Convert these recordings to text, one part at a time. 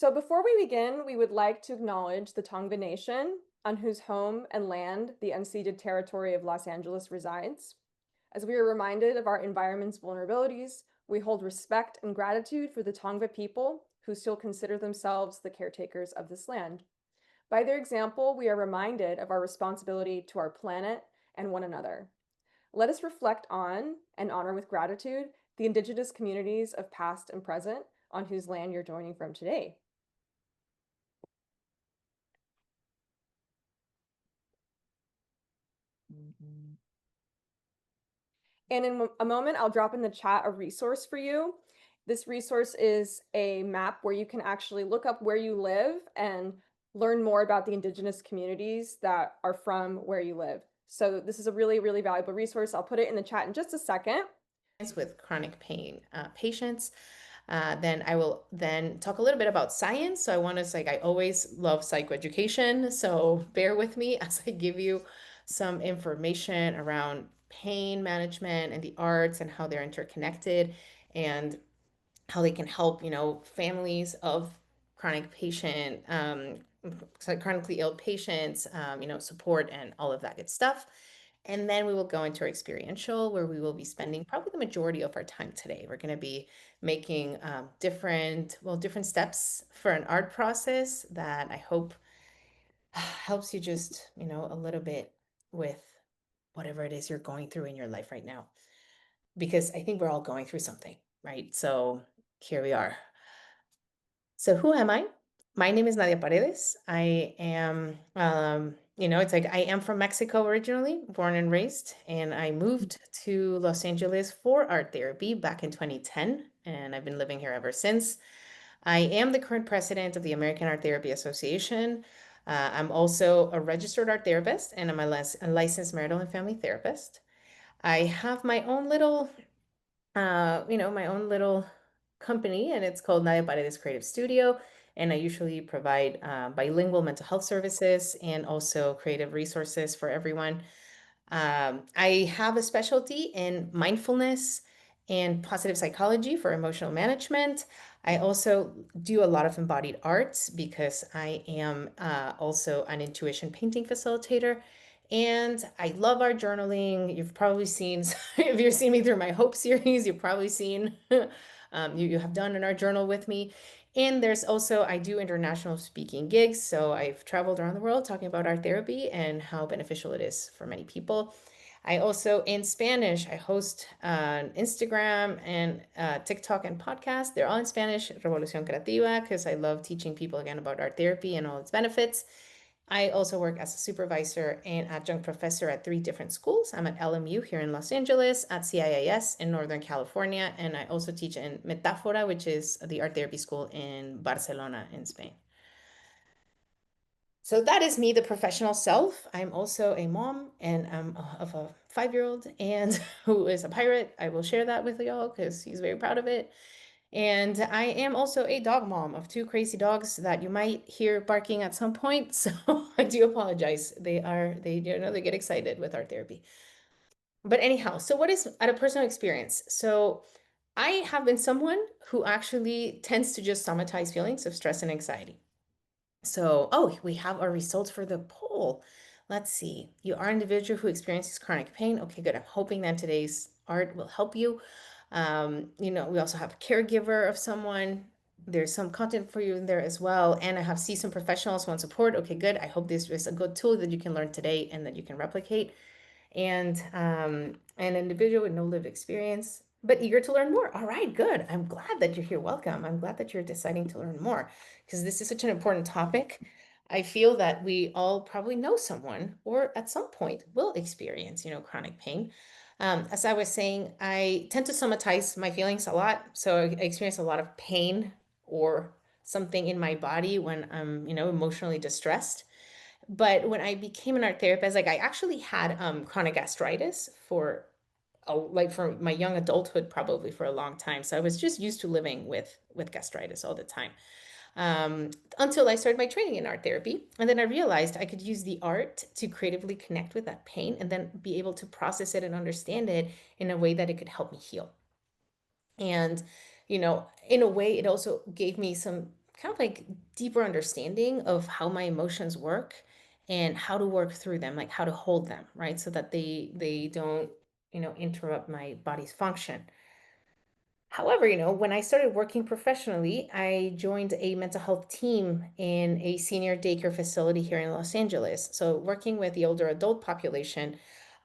So before we begin, we would like to acknowledge the Tongva Nation, on whose home and land the unceded territory of Los Angeles resides. As we are reminded of our environment's vulnerabilities, we hold respect and gratitude for the Tongva people who still consider themselves the caretakers of this land. By their example, we are reminded of our responsibility to our planet and one another. Let us reflect on and honor with gratitude the Indigenous communities of past and present on whose land you're joining from today. And in a moment, I'll drop in the chat a resource for you. This resource is a map where you can actually look up where you live and learn more about the Indigenous communities that are from where you live. So this is a really, really valuable resource. I'll put it in the chat in just a second. With chronic pain patients. Then I will then talk a little bit about science. So I want to say I always love psychoeducation. So bear with me as I give you some information around pain management and the arts and how they're interconnected and how they can help, families of chronic patient, chronically ill patients, support and all of that good stuff. And then we will go into our experiential, where we will be spending probably the majority of our time today. We're going to be making different steps for an art process that I hope helps you just, a little bit with whatever it is you're going through in your life right now. Because I think we're all going through something, right? So here we are. So who am I? My name is Nadia Paredes. I am, it's like I am from Mexico originally, born and raised, and I moved to Los Angeles for art therapy back in 2010, and I've been living here ever since. I am the current president of the American Art Therapy Association. I'm also a registered art therapist, and I'm a licensed marital and family therapist. I have my own little company, and it's called Nadia Paredes Creative Studio. And I usually provide bilingual mental health services and also creative resources for everyone. I have a specialty in mindfulness and positive psychology for emotional management. I also do a lot of embodied arts because I am also an intuition painting facilitator. And I love art journaling. You've probably seen, if you've seen me through my Hope series, you've probably seen, you have done an art journal with me. And there's also, I do international speaking gigs. So I've traveled around the world talking about art therapy and how beneficial it is for many people. I also, in Spanish, I host Instagram and TikTok and podcast. They're all in Spanish, Revolución Creativa, because I love teaching people again about art therapy and all its benefits. I also work as a supervisor and adjunct professor at 3 different schools. I'm at LMU here in Los Angeles, at CIIS in Northern California, and I also teach in Metáfora, which is the art therapy school in Barcelona in Spain. So that is me, the professional self. I'm also a mom and I'm of a 5-year-old and who is a pirate. I will share that with y'all because he's very proud of it. And I am also a dog mom of 2 crazy dogs that you might hear barking at some point. So I do apologize. They get excited with art therapy. But anyhow, so what is at a personal experience? So I have been someone who actually tends to just somatize feelings of stress and anxiety. So, oh, we have our results for the poll. Let's see. You are an individual who experiences chronic pain. Okay, good. I'm hoping that today's art will help you. We also have a caregiver of someone. There's some content for you in there as well. And I have seasoned professionals who want support. Okay, good. I hope this is a good tool that you can learn today and that you can replicate. And an individual with no lived experience, but eager to learn more. All right, good. I'm glad that you're here. Welcome. I'm glad that you're deciding to learn more because this is such an important topic. I feel that we all probably know someone or at some point will experience, chronic pain. As I was saying, I tend to somatize my feelings a lot. So I experience a lot of pain or something in my body when I'm, emotionally distressed. But when I became an art therapist, like I actually had chronic gastritis for my young adulthood, probably for a long time. So I was just used to living with gastritis all the time. Until I started my training in art therapy. And then I realized I could use the art to creatively connect with that pain and then be able to process it and understand it in a way that it could help me heal. And, in a way, it also gave me some kind of like deeper understanding of how my emotions work and how to work through them, like how to hold them, right? So that they don't, interrupt my body's function. However, when I started working professionally, I joined a mental health team in a senior daycare facility here in Los Angeles. So, working with the older adult population,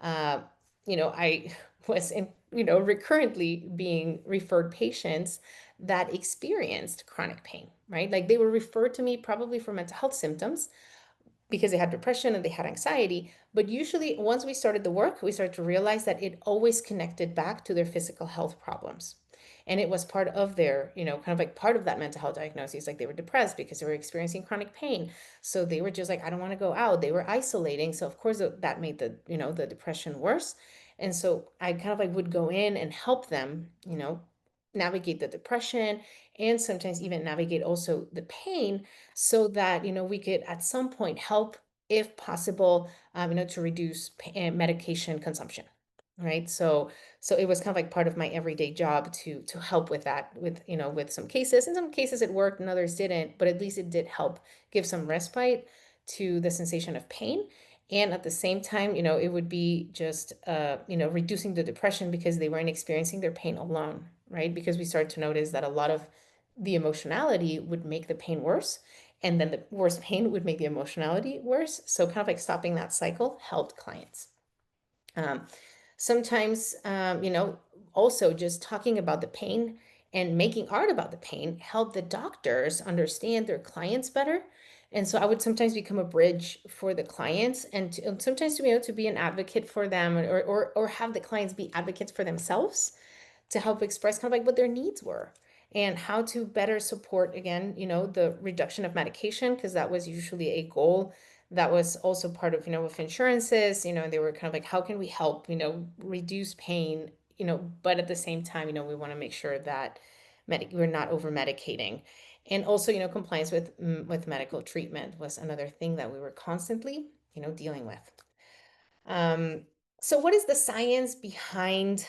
uh, I was recurrently being referred patients that experienced chronic pain, right? Like they were referred to me probably for mental health symptoms, because they had depression and they had anxiety. But usually, once we started the work, we started to realize that it always connected back to their physical health problems. And it was part of their, kind of like part of that mental health diagnosis. Like they were depressed because they were experiencing chronic pain. So they were just like, I don't want to go out. They were isolating. So, of course, that made the depression worse. And so I kind of like would go in and help them, navigate the depression and sometimes even navigate also the pain so that we could at some point help, if possible, to reduce medication consumption, right? So it was kind of like part of my everyday job to help with that, with with some cases. In some cases it worked and others didn't, but at least it did help give some respite to the sensation of pain. And at the same time, it would be just reducing the depression because they weren't experiencing their pain alone, right? Because we started to notice that a lot of the emotionality would make the pain worse, and then the worse pain would make the emotionality worse. So kind of like stopping that cycle helped clients. um, Sometimes also just talking about the pain and making art about the pain help the doctors understand their clients better. And so I would sometimes become a bridge for the clients, and sometimes to be an advocate for them, or have the clients be advocates for themselves to help express kind of like what their needs were and how to better support, again, the reduction of medication, because that was usually a goal that was also part of, with insurances, they were kind of like, how can we help, reduce pain, but at the same time, we want to make sure that we're not over medicating. And also, compliance with medical treatment was another thing that we were constantly, dealing with. um, so what is the science behind,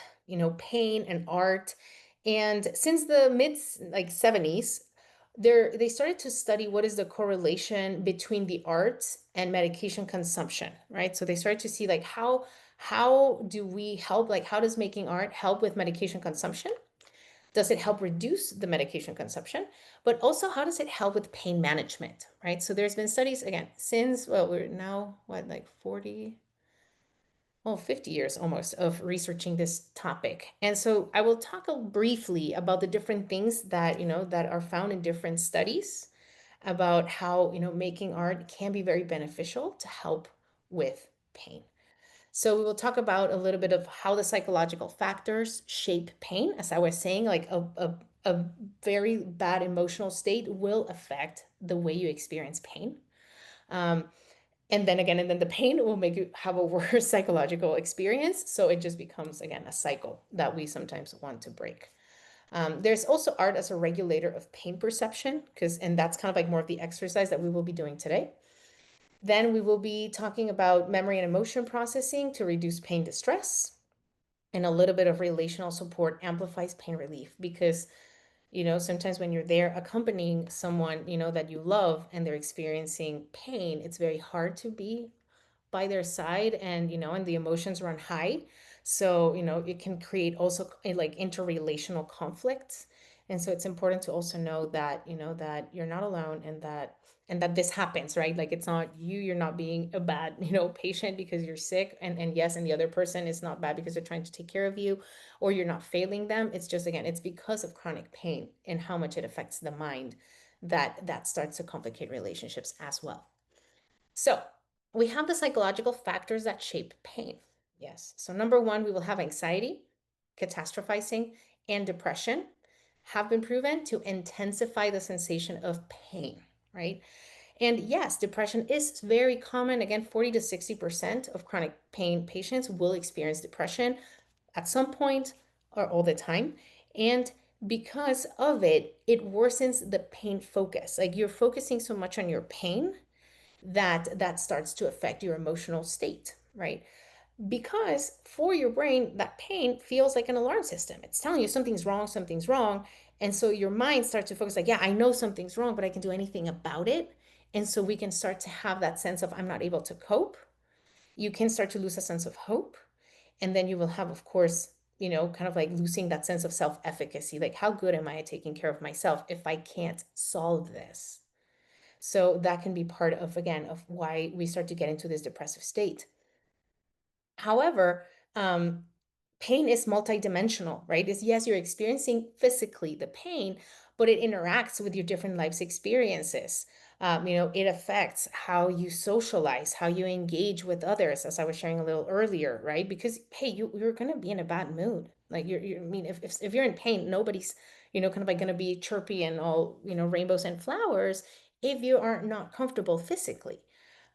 pain and art? And since the mid like 70s, they started to study what is the correlation between the arts and medication consumption, right? So they started to see like how do we help, like how does making art help with medication consumption? Does it help reduce the medication consumption? But also, how does it help with pain management, right? So there's been studies, again, since, well, we're now what, like 40, well, 50 years almost of researching this topic. And so I will talk briefly about the different things that, that are found in different studies about how, making art can be very beneficial to help with pain. So we will talk about a little bit of how the psychological factors shape pain. As I was saying, like a very bad emotional state will affect the way you experience pain. Um, and then the pain will make you have a worse psychological experience. So it just becomes, again, a cycle that we sometimes want to break. There's also art as a regulator of pain perception, and that's kind of like more of the exercise that we will be doing today. Then we will be talking about memory and emotion processing to reduce pain distress, and a little bit of relational support amplifies pain relief, because sometimes when you're there accompanying someone, that you love and they're experiencing pain, it's very hard to be by their side, and the emotions run high. So it can create also like interrelational conflicts. And so it's important to also know that that you're not alone, and that this happens, right? Like it's not you're not being a bad patient because you're sick, and yes, and the other person is not bad because they're trying to take care of you, or you're not failing them. It's just, again, it's because of chronic pain and how much it affects the mind that starts to complicate relationships as well. So we have the psychological factors that shape pain. Yes. So number one, we will have anxiety, catastrophizing, and depression have been proven to intensify the sensation of pain, right? And yes, depression is very common. Again, 40 to 60% of chronic pain patients will experience depression at some point or all the time. And because of it, it worsens the pain focus. Like you're focusing so much on your pain that starts to affect your emotional state, right? because for your brain, that pain feels like an alarm system. It's telling you something's wrong, something's wrong. And so your mind starts to focus like, yeah, I know something's wrong, but I can do anything about it. And so we can start to have that sense of, I'm not able to cope. You can start to lose a sense of hope. And then you will have, of course, kind of like losing that sense of self-efficacy. Like, how good am I at taking care of myself if I can't solve this? So that can be part of, again, of why we start to get into this depressive state. However, um, pain is multidimensional, right? Is yes, you're experiencing physically the pain, but it interacts with your different life's experiences. It affects how you socialize, how you engage with others, as I was sharing a little earlier, right? Because hey, you're gonna be in a bad mood. Like I mean, if you're in pain, nobody's, kind of like gonna be chirpy and all, rainbows and flowers if you are not comfortable physically.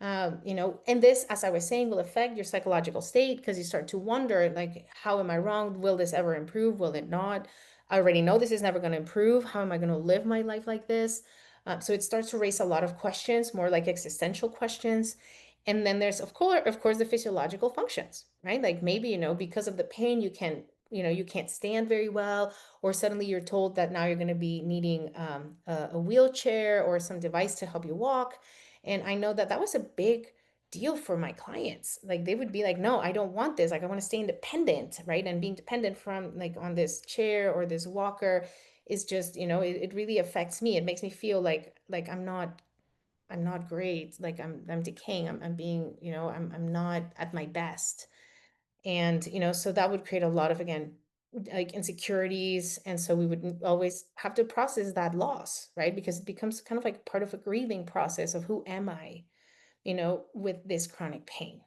And this, as I was saying, will affect your psychological state because you start to wonder, like, how am I wrong? Will this ever improve? Will it not? I already know this is never going to improve. How am I going to live my life like this? So it starts to raise a lot of questions, more like existential questions. And then there's, of course, the physiological functions, right? Like maybe, because of the pain, you can't stand very well, or suddenly you're told that now you're going to be needing a wheelchair or some device to help you walk. And I know that that was a big deal for my clients. Like they would be like, no, I don't want this. Like I want to stay independent, right? And being dependent from like on this chair or this walker is just, it really affects me. It makes me feel like I'm not great. Like I'm decaying. I'm being, I'm not at my best. And, so that would create a lot of, again, like insecurities. And so we would always have to process that loss, right? Because it becomes kind of like part of a grieving process of who am I, with this chronic pain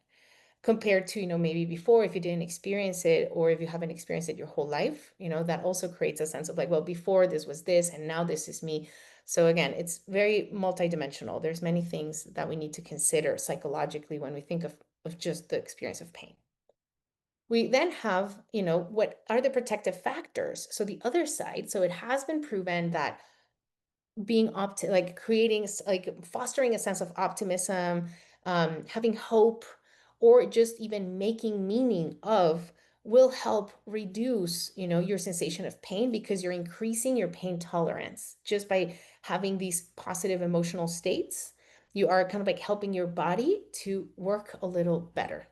compared to, maybe before, if you didn't experience it or if you haven't experienced it your whole life, that also creates a sense of like, well, before this was this and now this is me. So again, it's very multidimensional. There's many things that we need to consider psychologically when we think of just the experience of pain. We then have, what are the protective factors? So the other side, so it has been proven that being like creating like fostering a sense of optimism, having hope, or just even making meaning of will help reduce, your sensation of pain because you're increasing your pain tolerance just by having these positive emotional states. You are kind of like helping your body to work a little better.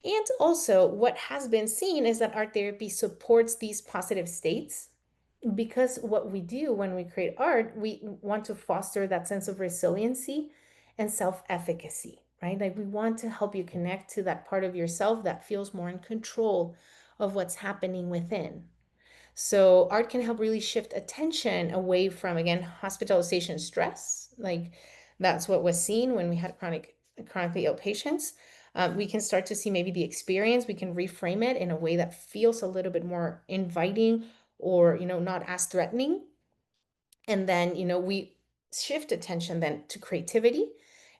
And also, what has been seen is that art therapy supports these positive states because what we do when we create art, we want to foster that sense of resiliency and self-efficacy, right? Like we want to help you connect to that part of yourself that feels more in control of what's happening within. So art can help really shift attention away from, again, hospitalization stress. Like that's what was seen when we had chronically ill patients. We can start to see maybe the experience. We can reframe it in a way that feels a little bit more inviting or, not as threatening. And then, we shift attention then to creativity.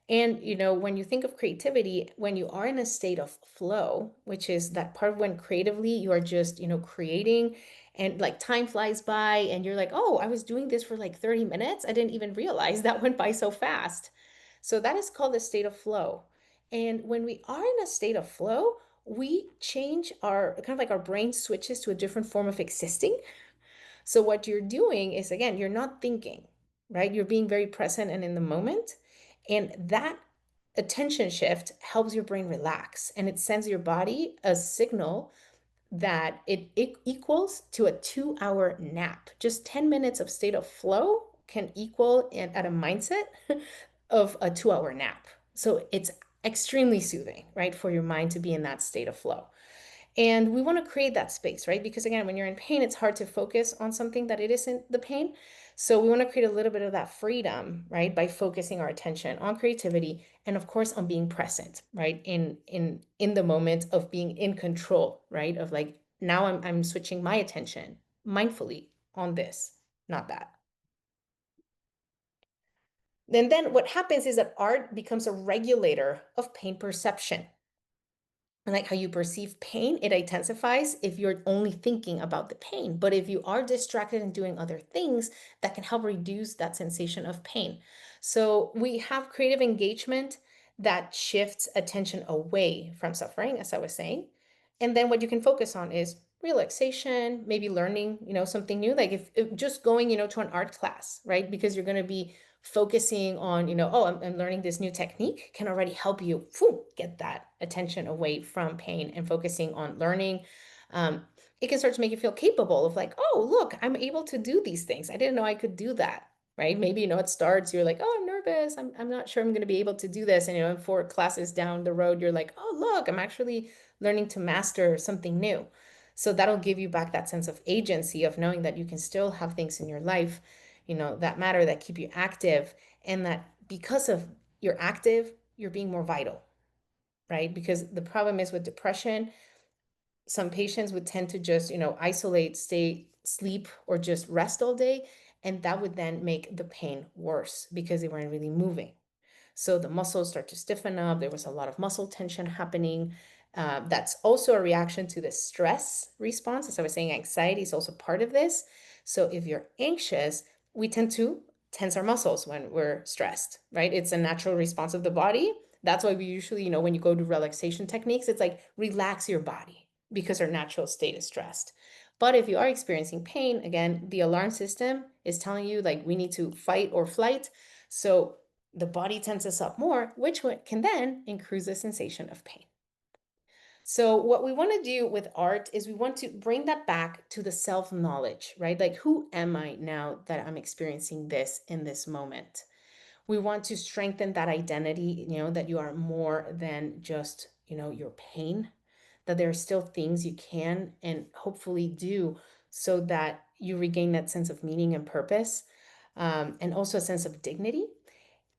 And, when you think of creativity, when you are in a state of flow, which is that part of when creatively you are just, creating and like time flies by and you're like, oh, I was doing this for like 30 minutes. I didn't even realize that went by so fast. So that is called a state of flow. And when we are in a state of flow, we change our kind of like our brain switches to a different form of existing. So what you're doing is, again, you're not thinking, right? You're being very present and in the moment. And that attention shift helps your brain relax and it sends your body a signal that it equals to a 2 hour nap. Just 10 minutes of state of flow can equal at a mindset of a 2 hour nap. So it's extremely soothing, right? For your mind to be in that state of flow. And we want to create that space, right? Because again, when you're in pain, it's hard to focus on something that it isn't the pain. So we want to create a little bit of that freedom, right? By focusing our attention on creativity and of course on being present, right? In the moment of being in control, right? Of like now I'm switching my attention mindfully on this, not that. Then what happens is that art becomes a regulator of pain perception. And like how you perceive pain, it intensifies if you're only thinking about the pain. But if you are distracted and doing other things, that can help reduce that sensation of pain. So we have creative engagement that shifts attention away from suffering, as I was saying. And then what you can focus on is relaxation, maybe learning, something new. Like if just going, to an art class, right? Because you're going to be focusing on, oh, I'm learning this new technique can already help you get that attention away from pain and focusing on learning. Um, it can start to make you feel capable of like, oh, look, I'm able to do these things. I didn't know I could do that. Right? Maybe, it starts, you're like, oh, I'm nervous. I'm not sure I'm going to be able to do this. And, in 4 classes down the road, you're like, oh, look, I'm actually learning to master something new. So that'll give you back that sense of agency of knowing that you can still have things in your life, that matter, that keep you active. And that because of you're active, you're being more vital, right? Because the problem is with depression, some patients would tend to just, isolate, stay, sleep, or just rest all day. And that would then make the pain worse because they weren't really moving. So the muscles start to stiffen up. There was a lot of muscle tension happening. That's also a reaction to the stress response. As I was saying, anxiety is also part of this. So if you're anxious, we tend to tense our muscles when we're stressed, right? It's a natural response of the body. That's why we usually, when you go to relaxation techniques, it's like relax your body because our natural state is stressed. But if you are experiencing pain, again, the alarm system is telling you like we need to fight or flight. So the body tenses up more, which can then increase the sensation of pain. So, what we want to do with art is we want to bring that back to the self knowledge, right? Like, who am I now that I'm experiencing this in this moment? We want to strengthen that identity, that you are more than just, your pain, that there are still things you can and hopefully do so that you regain that sense of meaning and purpose, and also a sense of dignity.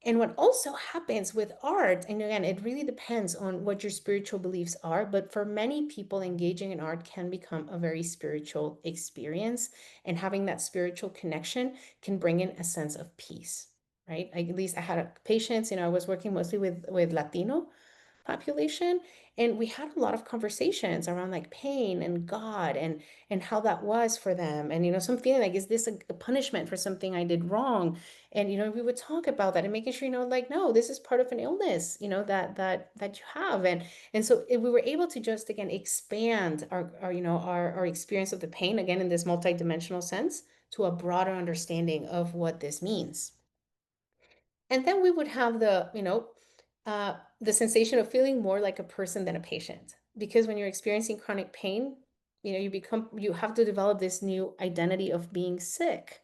And what also happens with art, and again, it really depends on what your spiritual beliefs are, but for many people, engaging in art can become a very spiritual experience. And having that spiritual connection can bring in a sense of peace, right? At least I had a patients, I was working mostly with Latino population, and we had a lot of conversations around like pain and God and how that was for them, and some feeling like, is this a punishment for something I did wrong? And we would talk about that and making sure, like, no, this is part of an illness, that you have. And so if we were able to just again expand our experience of the pain again in this multidimensional sense to a broader understanding of what this means. And then we would have the sensation of feeling more like a person than a patient. Because when you're experiencing chronic pain, you have to develop this new identity of being sick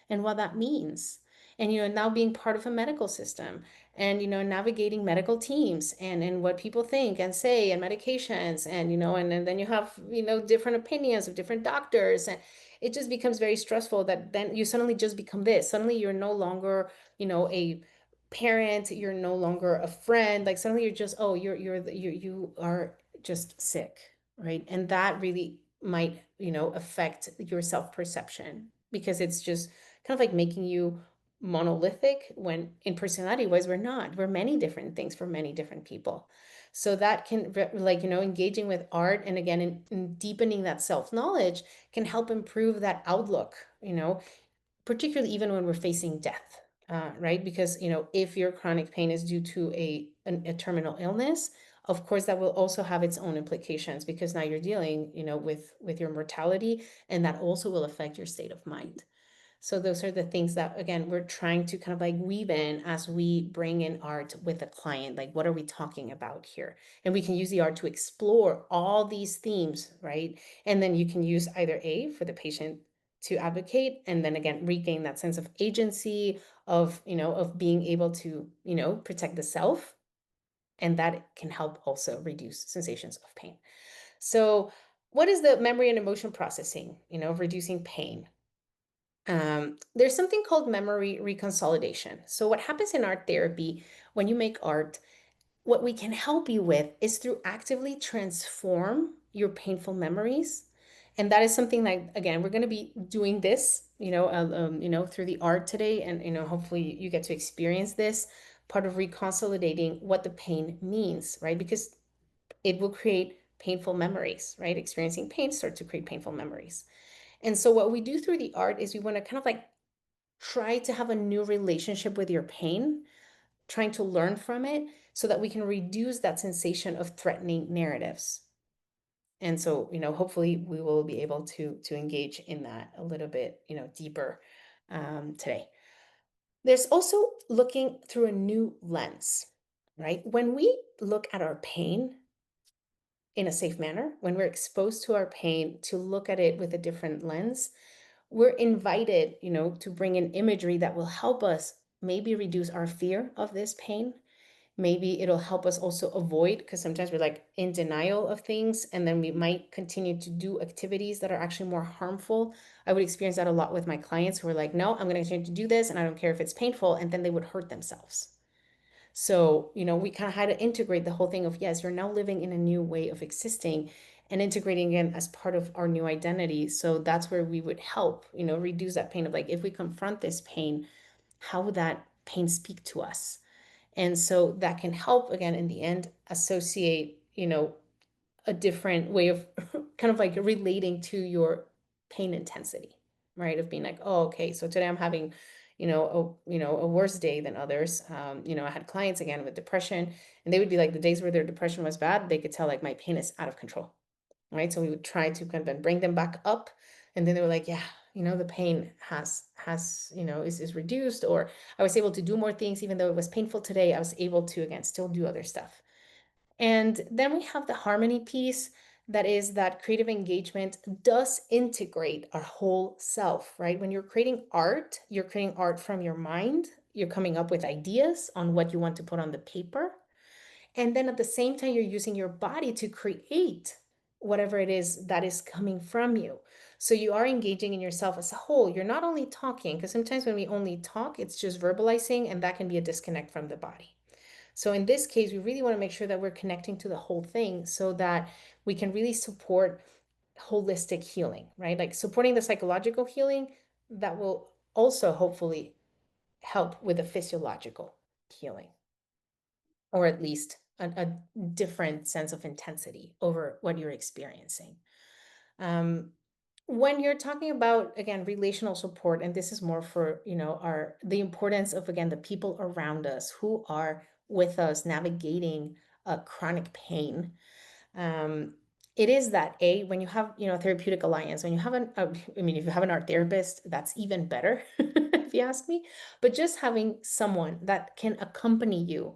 and what that means. And, now being part of a medical system and, navigating medical teams and what people think and say and medications and, and then you have, different opinions of different doctors. And it just becomes very stressful that then you suddenly just become this. Suddenly you're no longer, a parent, you're no longer a friend, like suddenly you're just, oh, you are just sick, right? And that really might affect your self-perception because it's just kind of like making you monolithic when in personality wise we're many different things for many different people. So that can like engaging with art and again in deepening that self-knowledge can help improve that outlook, particularly even when we're facing death, right? Because if your chronic pain is due to a terminal illness, of course that will also have its own implications because now you're dealing, with your mortality, and that also will affect your state of mind. So those are the things that, again, we're trying to kind of like weave in as we bring in art with a client. Like, what are we talking about here? And we can use the art to explore all these themes, right? And then you can use either A for the patient to advocate, and then again, regain that sense of agency of being able to, protect the self. And that can help also reduce sensations of pain. So what is the memory and emotion processing, of reducing pain? There's something called memory reconsolidation. So, what happens in art therapy when you make art, what we can help you with is through actively transform your painful memories. And that is something like, again, we're going to be doing this, through the art today. And, hopefully you get to experience this part of reconsolidating what the pain means, right? Because it will create painful memories, right? Experiencing pain starts to create painful memories. And so what we do through the art is we want to kind of like try to have a new relationship with your pain trying to learn from it so that we can reduce that sensation of threatening narratives. And so, hopefully we will be able to engage in that a little bit, deeper today. There's also looking through a new lens, right? When we look at our pain in a safe manner, when we're exposed to our pain, to look at it with a different lens, we're invited, to bring in imagery that will help us maybe reduce our fear of this pain. Maybe it'll help us also avoid, because sometimes we're like in denial of things, and then we might continue to do activities that are actually more harmful. I would experience that a lot with my clients who are like, no, I'm going to continue to do this, and I don't care if it's painful. And then they would hurt themselves. So, we kind of had to integrate the whole thing of, yes, you're now living in a new way of existing and integrating it as part of our new identity. So that's where we would help, reduce that pain of like, if we confront this pain, how would that pain speak to us? And so that can help, again, in the end, associate, a different way of kind of like relating to your pain intensity, right? Of being like, oh, okay, so today I'm having, a worse day than others. I had clients again with depression, and they would be like the days where their depression was bad, they could tell like my pain is out of control, right? So we would try to kind of bring them back up, and then they were like, yeah, the pain has is reduced, or I was able to do more things even though it was painful today. I was able to again still do other stuff. And then we have the harmony piece, that is that creative engagement does integrate our whole self, right? When you're creating art from your mind, you're coming up with ideas on what you want to put on the paper. And then at the same time, you're using your body to create whatever it is that is coming from you. So you are engaging in yourself as a whole. You're not only talking, because sometimes when we only talk, it's just verbalizing, and that can be a disconnect from the body. So in this case, we really want to make sure that we're connecting to the whole thing so that we can really support holistic healing, right? Like supporting the psychological healing that will also hopefully help with the physiological healing, or at least a different sense of intensity over what you're experiencing. Um, when you're talking about again relational support, and this is more for our the importance of again the people around us who are with us navigating chronic pain. um, it is that a when you have therapeutic alliance, when you have I mean, if you have an art therapist, that's even better if you ask me. But just having someone that can accompany you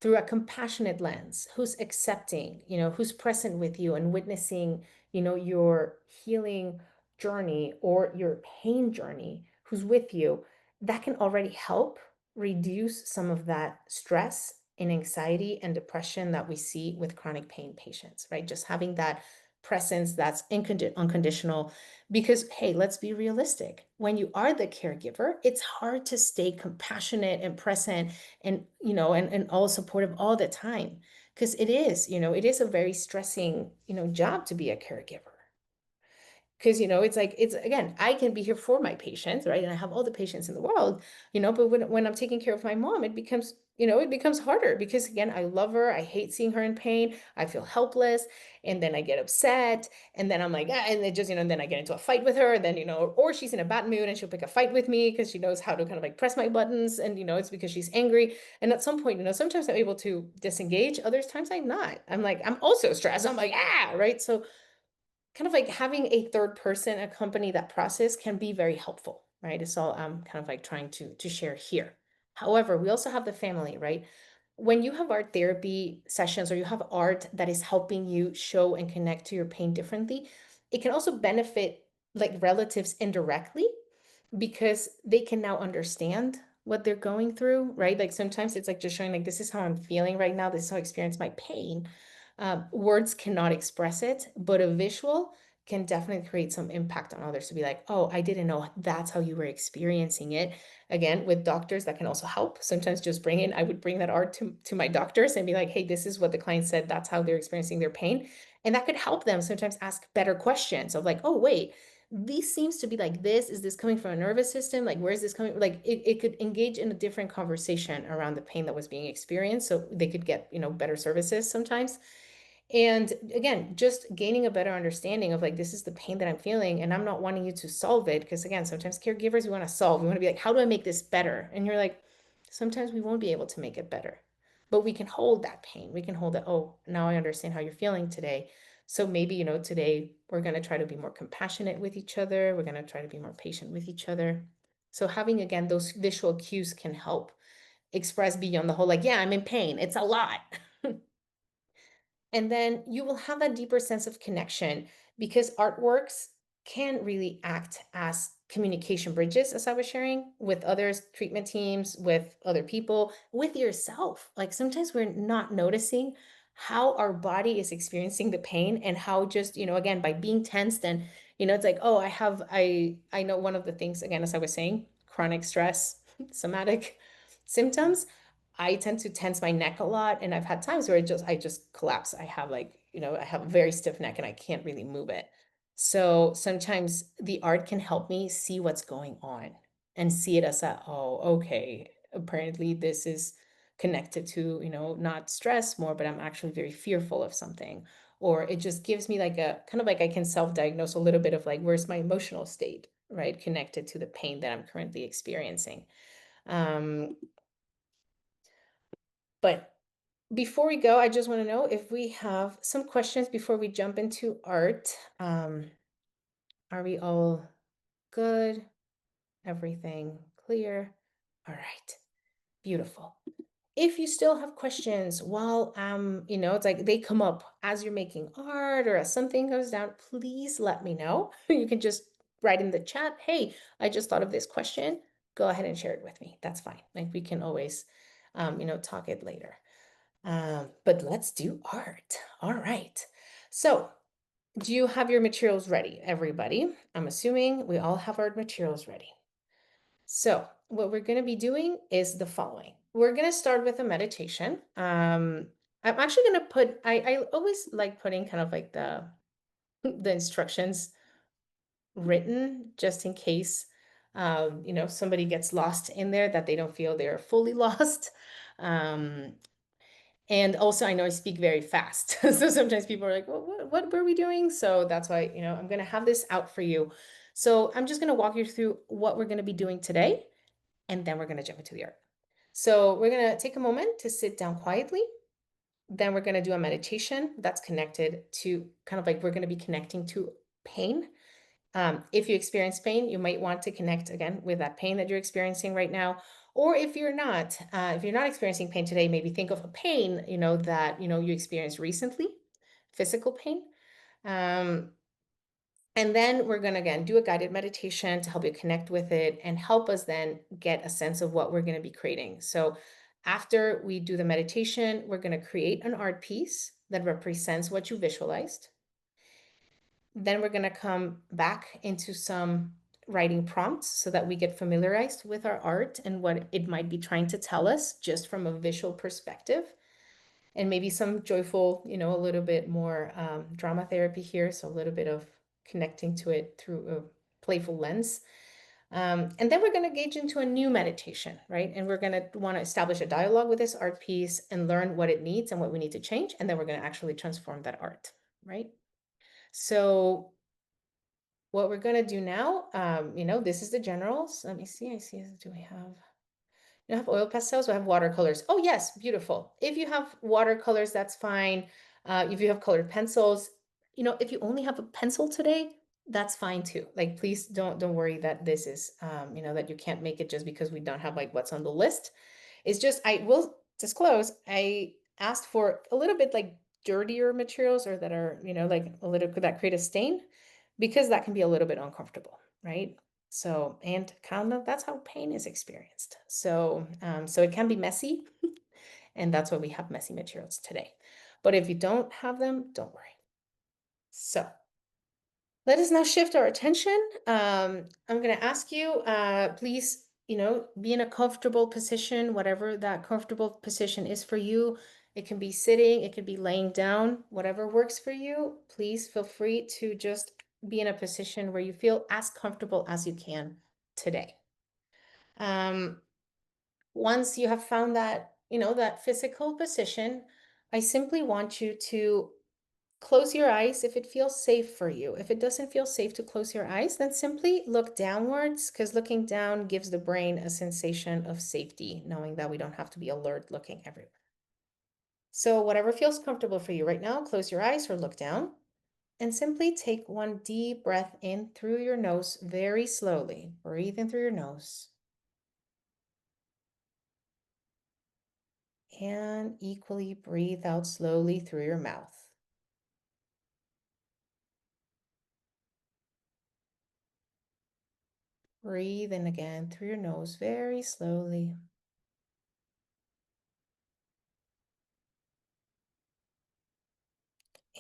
through a compassionate lens, who's accepting, who's present with you and witnessing, your healing journey or your pain journey, who's with you, that can already help reduce some of that stress and anxiety and depression that we see with chronic pain patients, right? Just having that presence that's unconditional. Because, hey, let's be realistic. When you are the caregiver, it's hard to stay compassionate and present and and all supportive all the time, because it is a very stressing job to be a caregiver. Because it's like, it's again, I can be here for my patients, right? And I have all the patients in the world, but when I'm taking care of my mom, it becomes harder, because again, I love her, I hate seeing her in pain, I feel helpless, and then I get upset, and then I'm like, ah, and it just, and then I get into a fight with her, and then or she's in a bad mood and she'll pick a fight with me because she knows how to kind of like press my buttons, and it's because she's angry. And at some point, sometimes I'm able to disengage, other times I'm not. I'm like, I'm also stressed, I'm like, ah, right? So kind of like having a third person accompany that process can be very helpful, right? It's all I'm kind of like trying to share here. However, we also have the family, right? When you have art therapy sessions, or you have art that is helping you show and connect to your pain differently, it can also benefit like relatives indirectly, because they can now understand what they're going through, right? Like sometimes it's like just showing like, this is how I'm feeling right now, this is how I experience my pain. Words cannot express it, but a visual can definitely create some impact on others to be like, oh, I didn't know that's how you were experiencing it. Again, with doctors, that can also help. Sometimes just I would bring that art to my doctors and be like, hey, this is what the client said, that's how they're experiencing their pain. And that could help them sometimes ask better questions of like, oh, wait, this seems to be like this. Is this coming from a nervous system? Like, where is this coming? Like, it could engage in a different conversation around the pain that was being experienced. So they could get, better services sometimes. And again, just gaining a better understanding of like, this is the pain that I'm feeling, and I'm not wanting you to solve it. Because again, sometimes caregivers, we want to solve. We want to be like, how do I make this better? And you're like, Sometimes we won't be able to make it better, but we can hold that pain. We can hold that, oh, now I understand how you're feeling today. So maybe, today we're going to try to be more compassionate with each other. We're going to try to be more patient with each other. So having, again, those visual cues can help express beyond the whole, like, yeah, I'm in pain. It's a lot. And then you will have that deeper sense of connection because artworks can really act as communication bridges, as I was sharing with others, treatment teams, with other people, with yourself. Like sometimes we're not noticing how our body is experiencing the pain and how just, again, by being tensed and, it's like, oh, I know one of the things, again, as I was saying, chronic stress, somatic symptoms. I tend to tense my neck a lot, and I've had times where I just collapse. I have like, I have a very stiff neck and I can't really move it. So sometimes the art can help me see what's going on and see it as a, oh, okay, apparently this is connected to, not stress more, but I'm actually very fearful of something. Or it just gives me like a kind of like I can self-diagnose a little bit of like, where's my emotional state, right? Connected to the pain that I'm currently experiencing. Um, but before we go, I just want to know if we have some questions before we jump into art. Are we all good? Everything clear? All right, beautiful. If you still have questions while it's like they come up as you're making art or as something goes down, please let me know. You can just write in the chat, hey, I just thought of this question. Go ahead and share it with me. That's fine. Like we can always talk it later. But let's do art. All right. So, do you have your materials ready, everybody? I'm assuming we all have our materials ready. So, what we're going to be doing is the following. We're going to start with a meditation. I'm actually going to put, I always like putting kind of like the instructions written just in case, somebody gets lost in there that they don't feel they're fully lost. Um, And also, I know I speak very fast. So sometimes people are like, well, what were we doing? So that's why, I'm going to have this out for you. So I'm just going to walk you through what we're going to be doing today, and then we're going to jump into the art. So we're going to take a moment to sit down quietly. Then we're going to do a meditation that's connected to kind of like we're going to be connecting to pain. If you experience pain, you might want to connect again with that pain that you're experiencing right now. Or if you're not experiencing pain today, maybe think of a pain, that, you experienced recently, physical pain. Um, and then we're going to, again, do a guided meditation to help you connect with it and help us then get a sense of what we're going to be creating. So after we do the meditation, we're going to create an art piece that represents what you visualized. Then we're going to come back into some writing prompts so that we get familiarized with our art and what it might be trying to tell us just from a visual perspective. And maybe some joyful, a little bit more drama therapy here. So a little bit of connecting to it through a playful lens. And then we're going to engage into a new meditation, right? And we're going to want to establish a dialogue with this art piece and learn what it needs and what we need to change. And then we're going to actually transform that art, right? So what we're going to do now, this is the generals. Let me see. Do we have, you have oil pastels? We have watercolors. Oh, yes. Beautiful. If you have watercolors, that's fine. If you have colored pencils, if you only have a pencil today, that's fine too. Like, please don't worry that this is, that you can't make it just because we don't have like what's on the list. It's just, I will disclose, I asked for a little bit like dirtier materials or that are, like a little, that create a stain because that can be a little bit uncomfortable, right? So, and kind of that's how pain is experienced. So it can be messy, and that's why we have messy materials today. But if you don't have them, don't worry. So let us now shift our attention. I'm going to ask you, please, be in a comfortable position, whatever that comfortable position is for you. It can be sitting, it could be laying down, whatever works for you. Please feel free to just be in a position where you feel as comfortable as you can today. Um, Once you have found that, that physical position, I simply want you to Close your eyes if it feels safe for you. If it doesn't feel safe to close your eyes, then simply look downwards because looking down gives the brain a sensation of safety, knowing that we don't have to be alert looking everywhere. So, whatever feels comfortable for you right now, close your eyes or look down and simply take one deep breath in through your nose very slowly. Breathe in through your nose and equally breathe out slowly through your mouth. Breathe in again through your nose very slowly.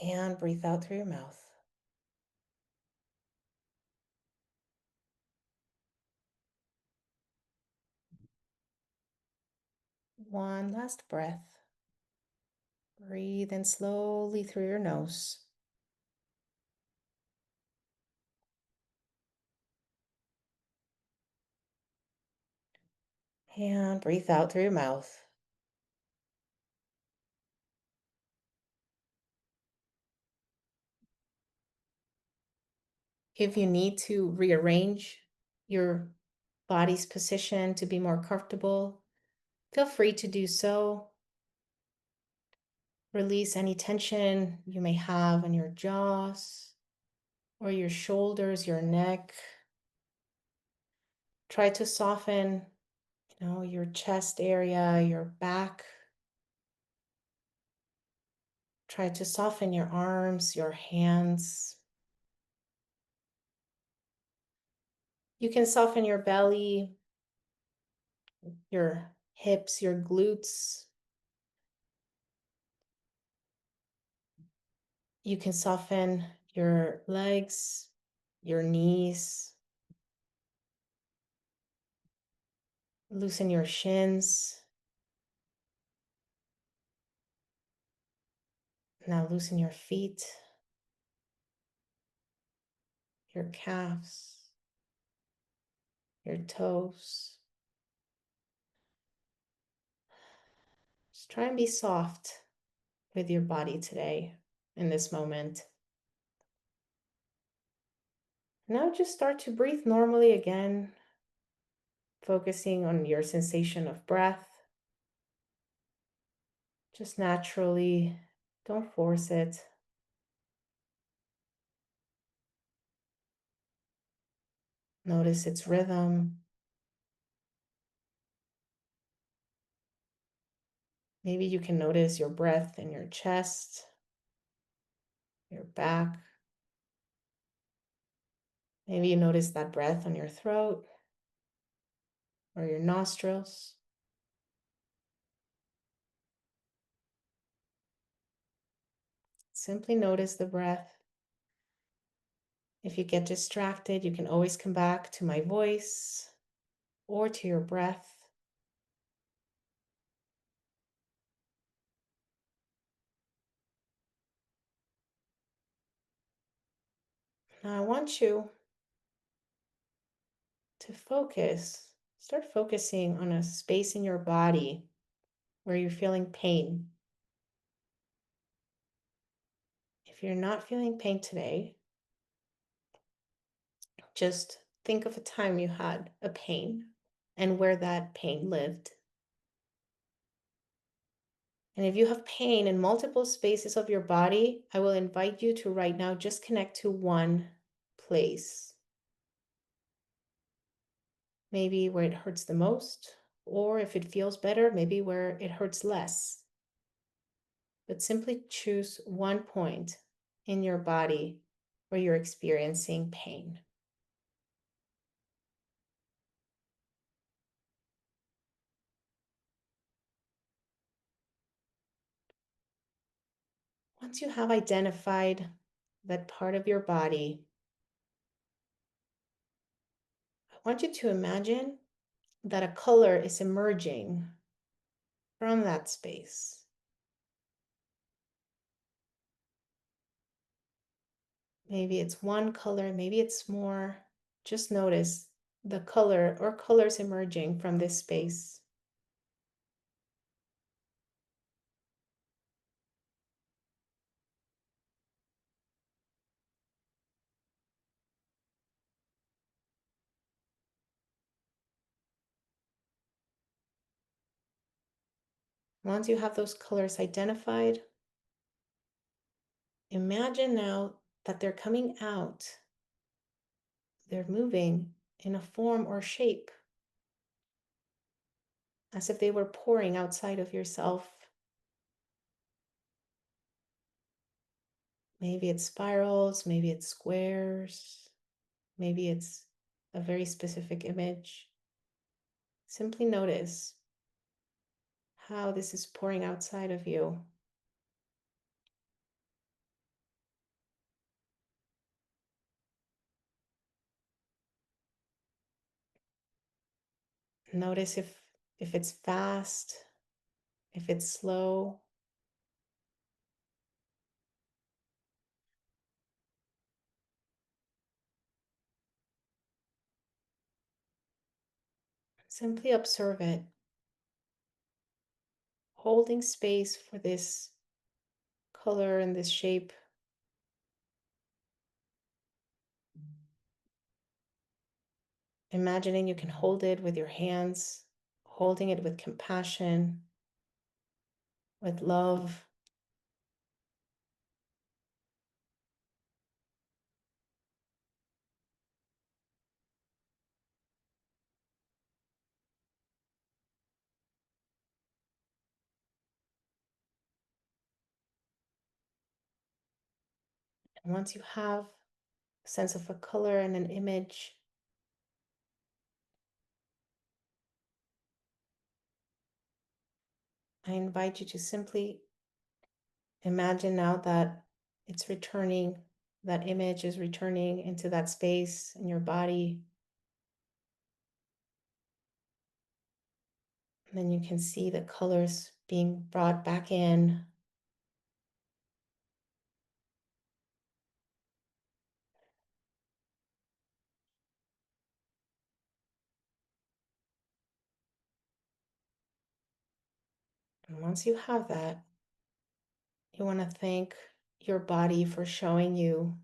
And breathe out through your mouth. One last breath. Breathe in slowly through your nose. And breathe out through your mouth. If you need to rearrange your body's position to be more comfortable, feel free to do so. Release any tension you may have on your jaws or your shoulders, your neck. Try to soften, your chest area, your back. Try to soften your arms, your hands. You can soften your belly, your hips, your glutes. You can soften your legs, your knees, loosen your shins. Now loosen your feet, your calves, your toes. Just try and be soft with your body today in this moment. Now just start to breathe normally again, focusing on your sensation of breath. Just naturally, don't force it. Notice its rhythm. Maybe you can notice your breath in your chest, your back. Maybe you notice that breath on your throat or your nostrils. Simply notice the breath. If you get distracted, you can always come back to my voice or to your breath. Now, I want you to start focusing on a space in your body where you're feeling pain. If you're not feeling pain today, just think of a time you had a pain and where that pain lived. And if you have pain in multiple spaces of your body, I will invite you to right now just connect to one place. Maybe where it hurts the most, or if it feels better, maybe where it hurts less. But simply choose one point in your body where you're experiencing pain. Once you have identified that part of your body, I want you to imagine that a color is emerging from that space. Maybe it's one color, maybe it's more. Just notice the color or colors emerging from this space. Once you have those colors identified, imagine now that they're coming out, they're moving in a form or shape as if they were pouring outside of yourself. Maybe it's spirals, maybe it's squares, maybe it's a very specific image. Simply notice how this is pouring outside of you. Notice if it's fast, if it's slow. Simply observe it, holding space for this color and this shape. Imagining you can hold it with your hands, holding it with compassion, with love. And once you have a sense of a color and an image, I invite you to simply imagine now that it's returning, that image is returning into that space in your body. And then you can see the colors being brought back in. And once you have that, you want to thank your body for showing you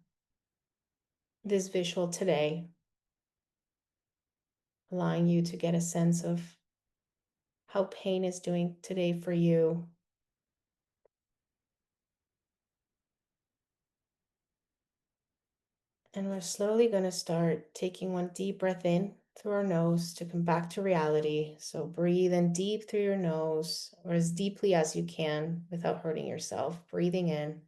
this visual today, allowing you to get a sense of how pain is doing today for you. And we're slowly going to start taking one deep breath in through our nose to come back to reality. So breathe in deep through your nose, or as deeply as you can without hurting yourself. Breathing in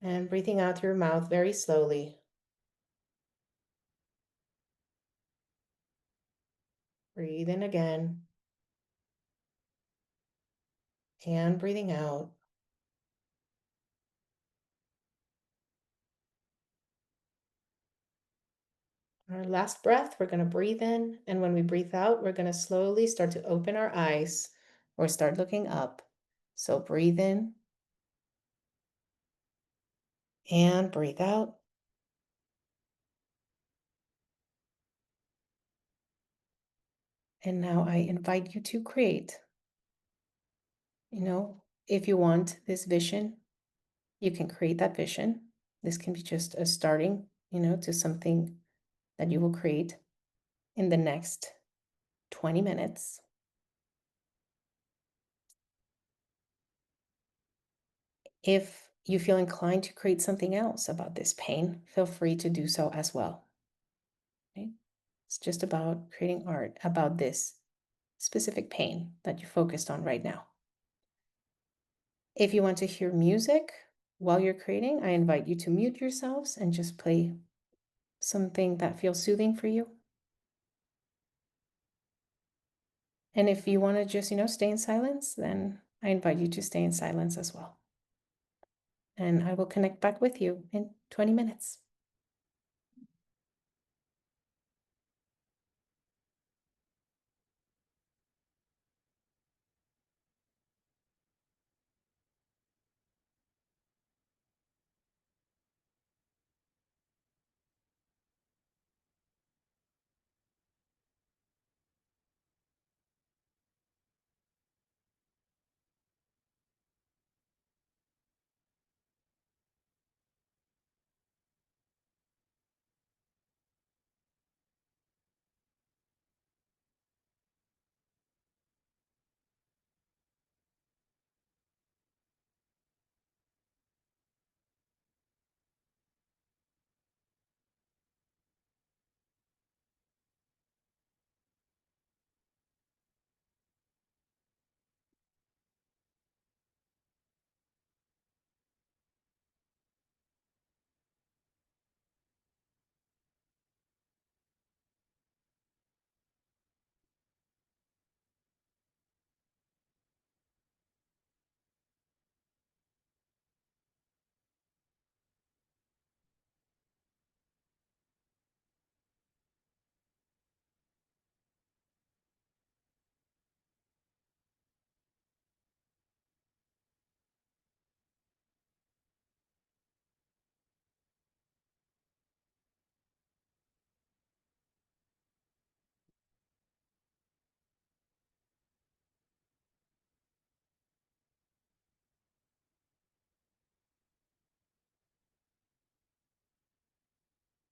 and breathing out through your mouth very slowly. Breathe in again and breathing out. Our last breath, we're going to breathe in. And when we breathe out, we're going to slowly start to open our eyes or start looking up. So breathe in and breathe out. And now I invite you to create. If you want this vision, you can create that vision. This can be just a starting, to something that you will create in the next 20 minutes. If you feel inclined to create something else about this pain, feel free to do so as well. Okay? It's just about creating art about this specific pain that you focused on right now. If you want to hear music while you're creating, I invite you to mute yourselves and just play something that feels soothing for you. And if you want to just, stay in silence, then I invite you to stay in silence as well. And I will connect back with you in 20 minutes.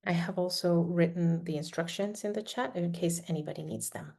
I have also written the instructions in the chat in case anybody needs them.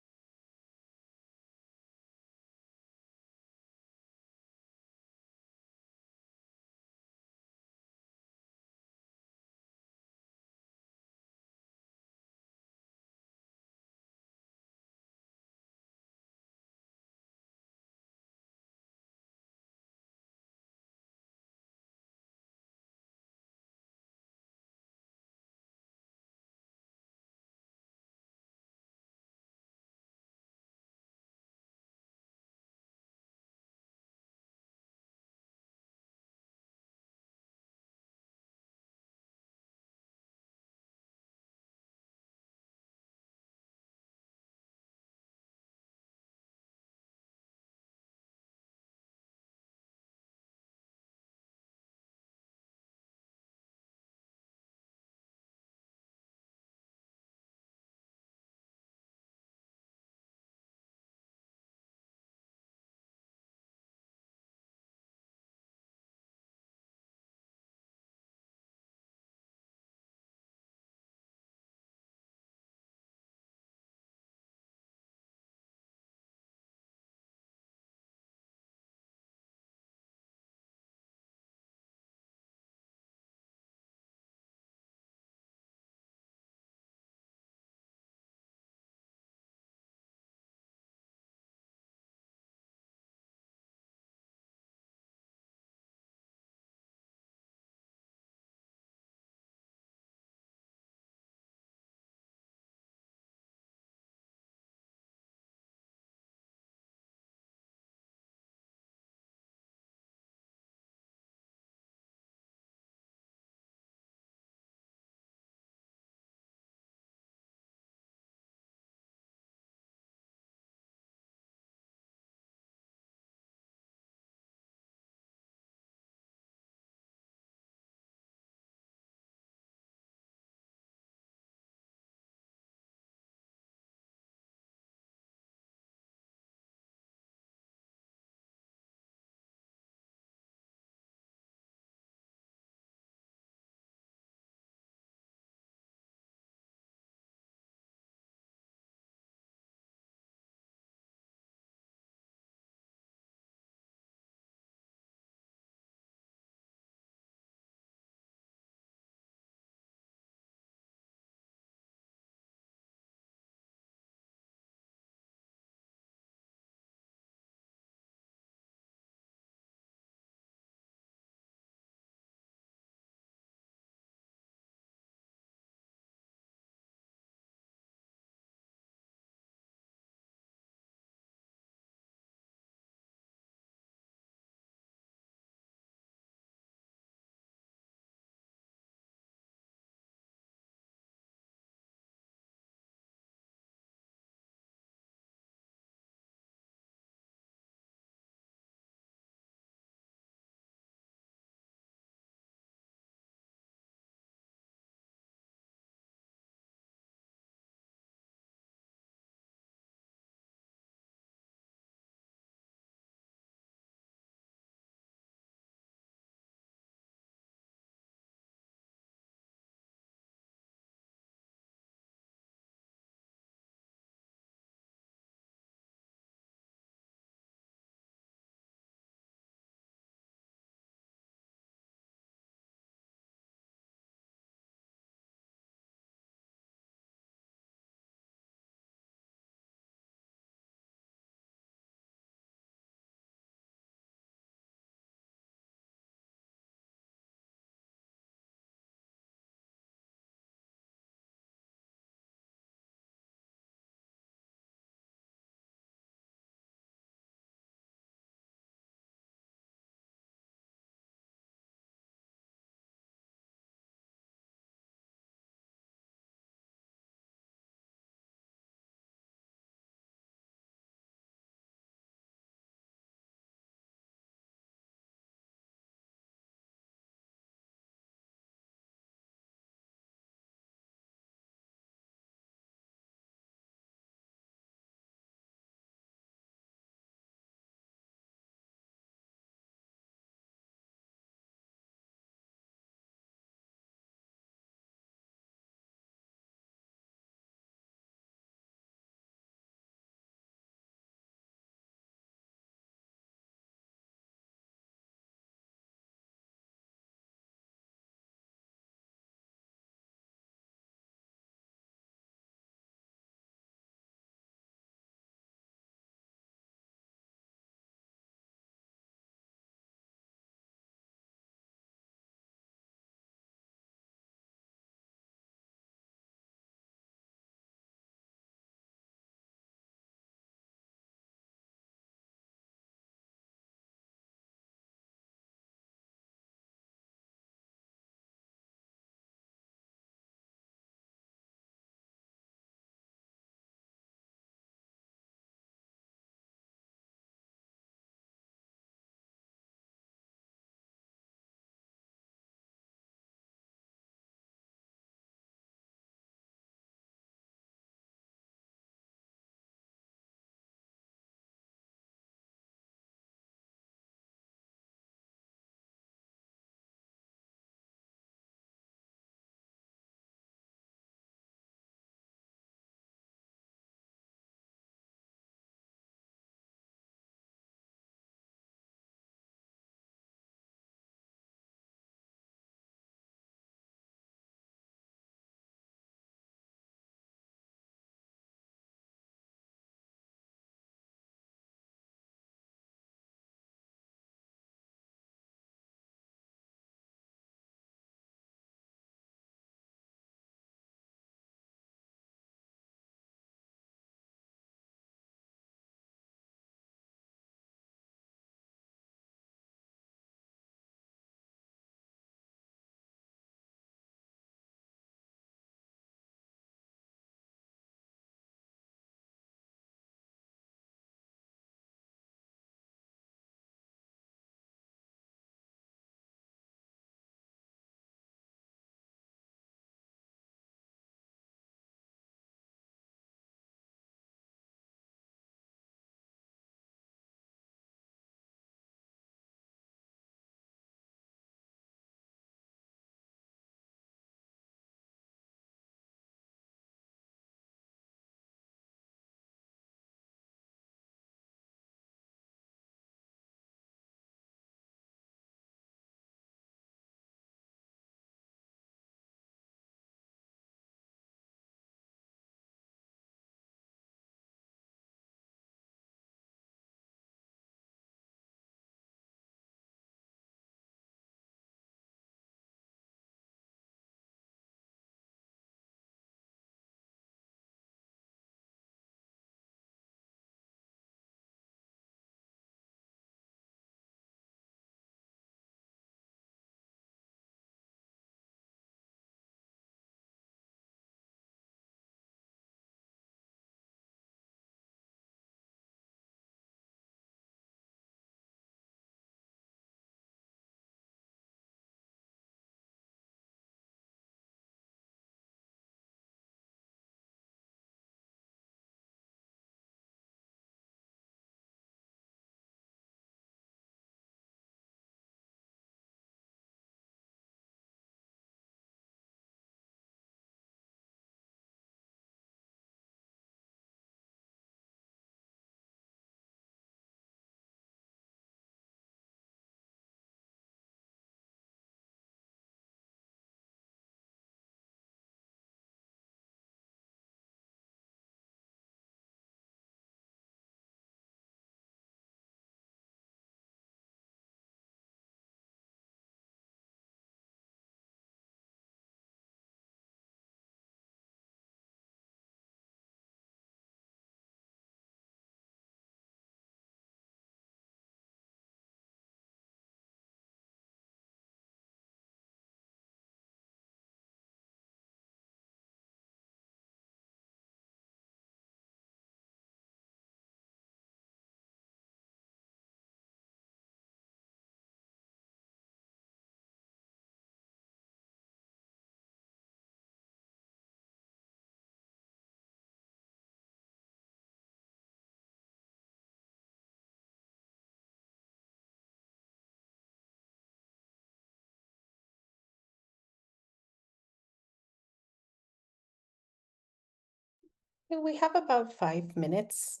We have about 5 minutes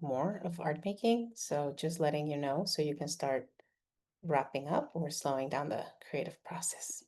more of art making. So just letting you know so you can start wrapping up or slowing down the creative process.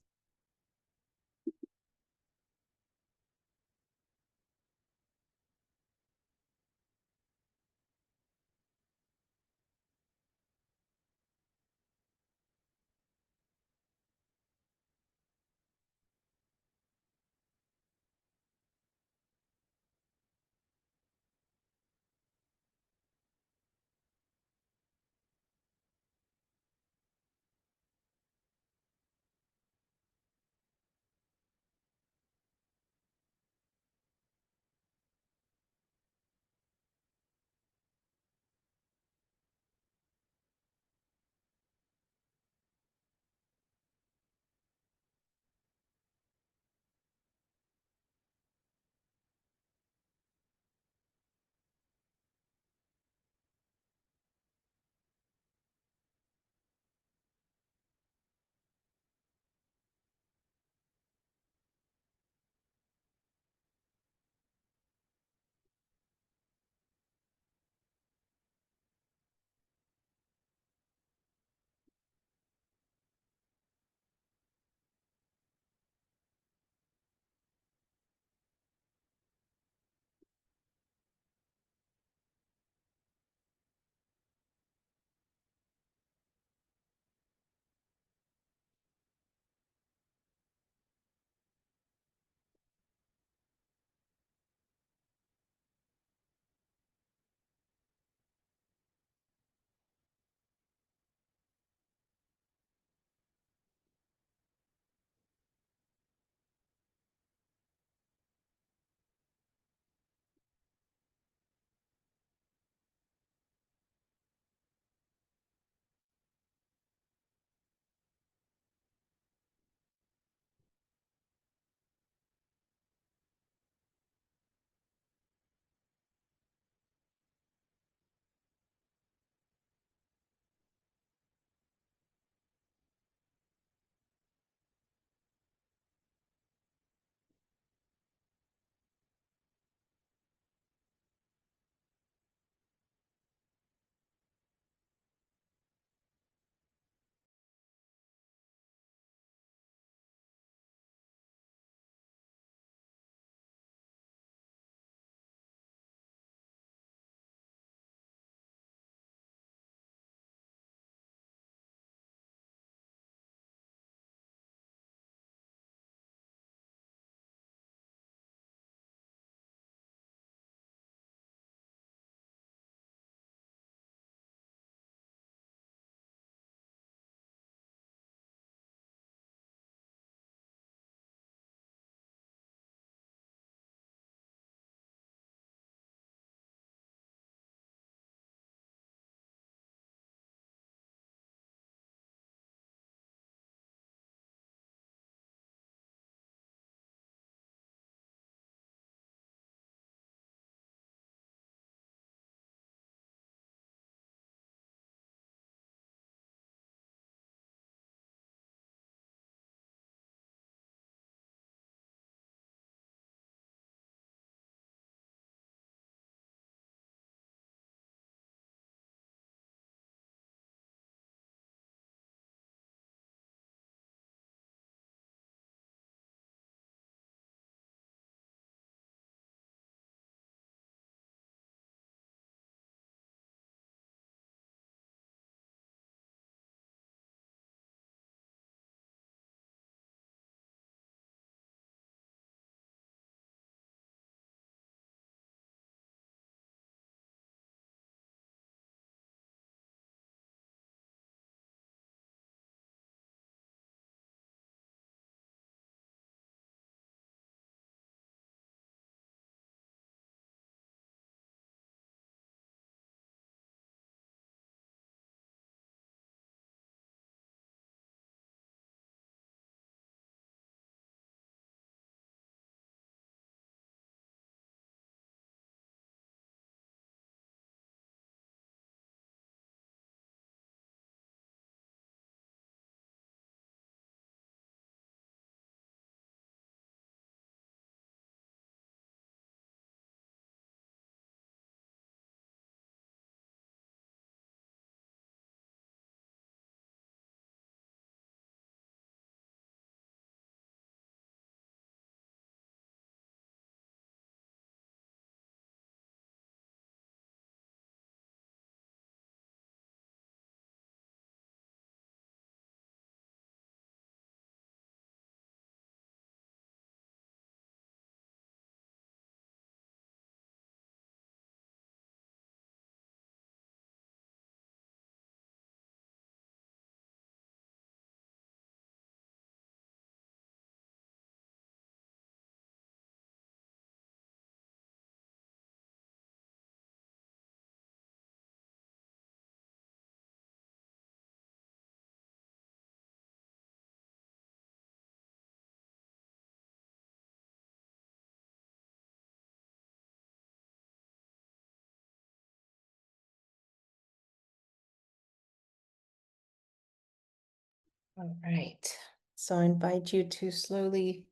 All right. So I invite you to slowly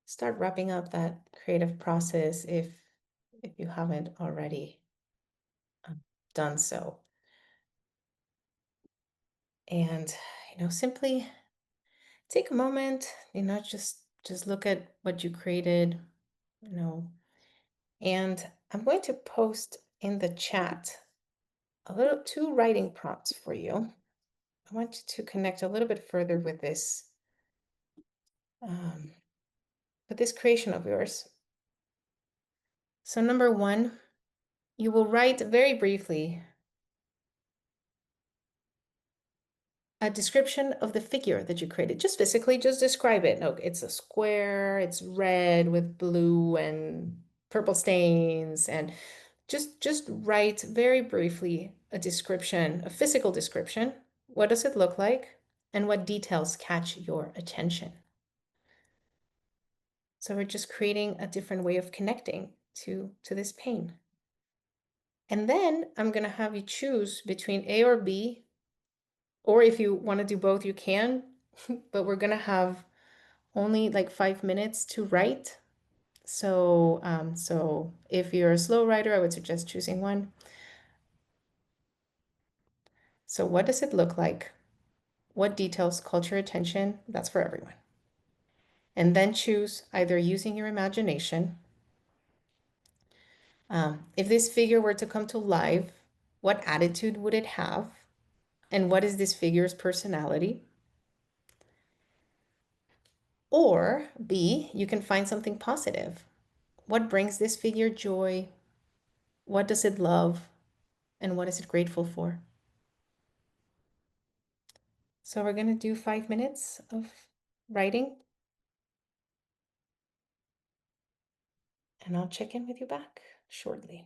start wrapping up that creative process if you haven't already um, done so. And simply take a moment, just look at what you created, you know, and I'm going to post in the chat a little two writing prompts for you. I want you to connect a little bit further um, with this creation of yours. So number one, you will write very briefly a description of the figure that you created. Just physically, just describe it. No, it's a square, it's red with blue and purple stains, and just write very briefly a description, a physical description. What does it look like? And what details catch your attention? So we're just creating a different way of connecting to this pain. And then I'm going to have you choose between A or B, or if you want to do both, you can, but we're going to have only like 5 minutes to write. So if you're a slow writer, I would suggest choosing one. So what does it look like? What details caught your attention? That's for everyone. And then choose either using your imagination. If this figure were to come to life, what attitude would it have? And what is this figure's personality? Or B, you can find something positive. What brings this figure joy? What does it love? And what is it grateful for? So we're going to do 5 minutes of writing, and I'll check in with you back shortly.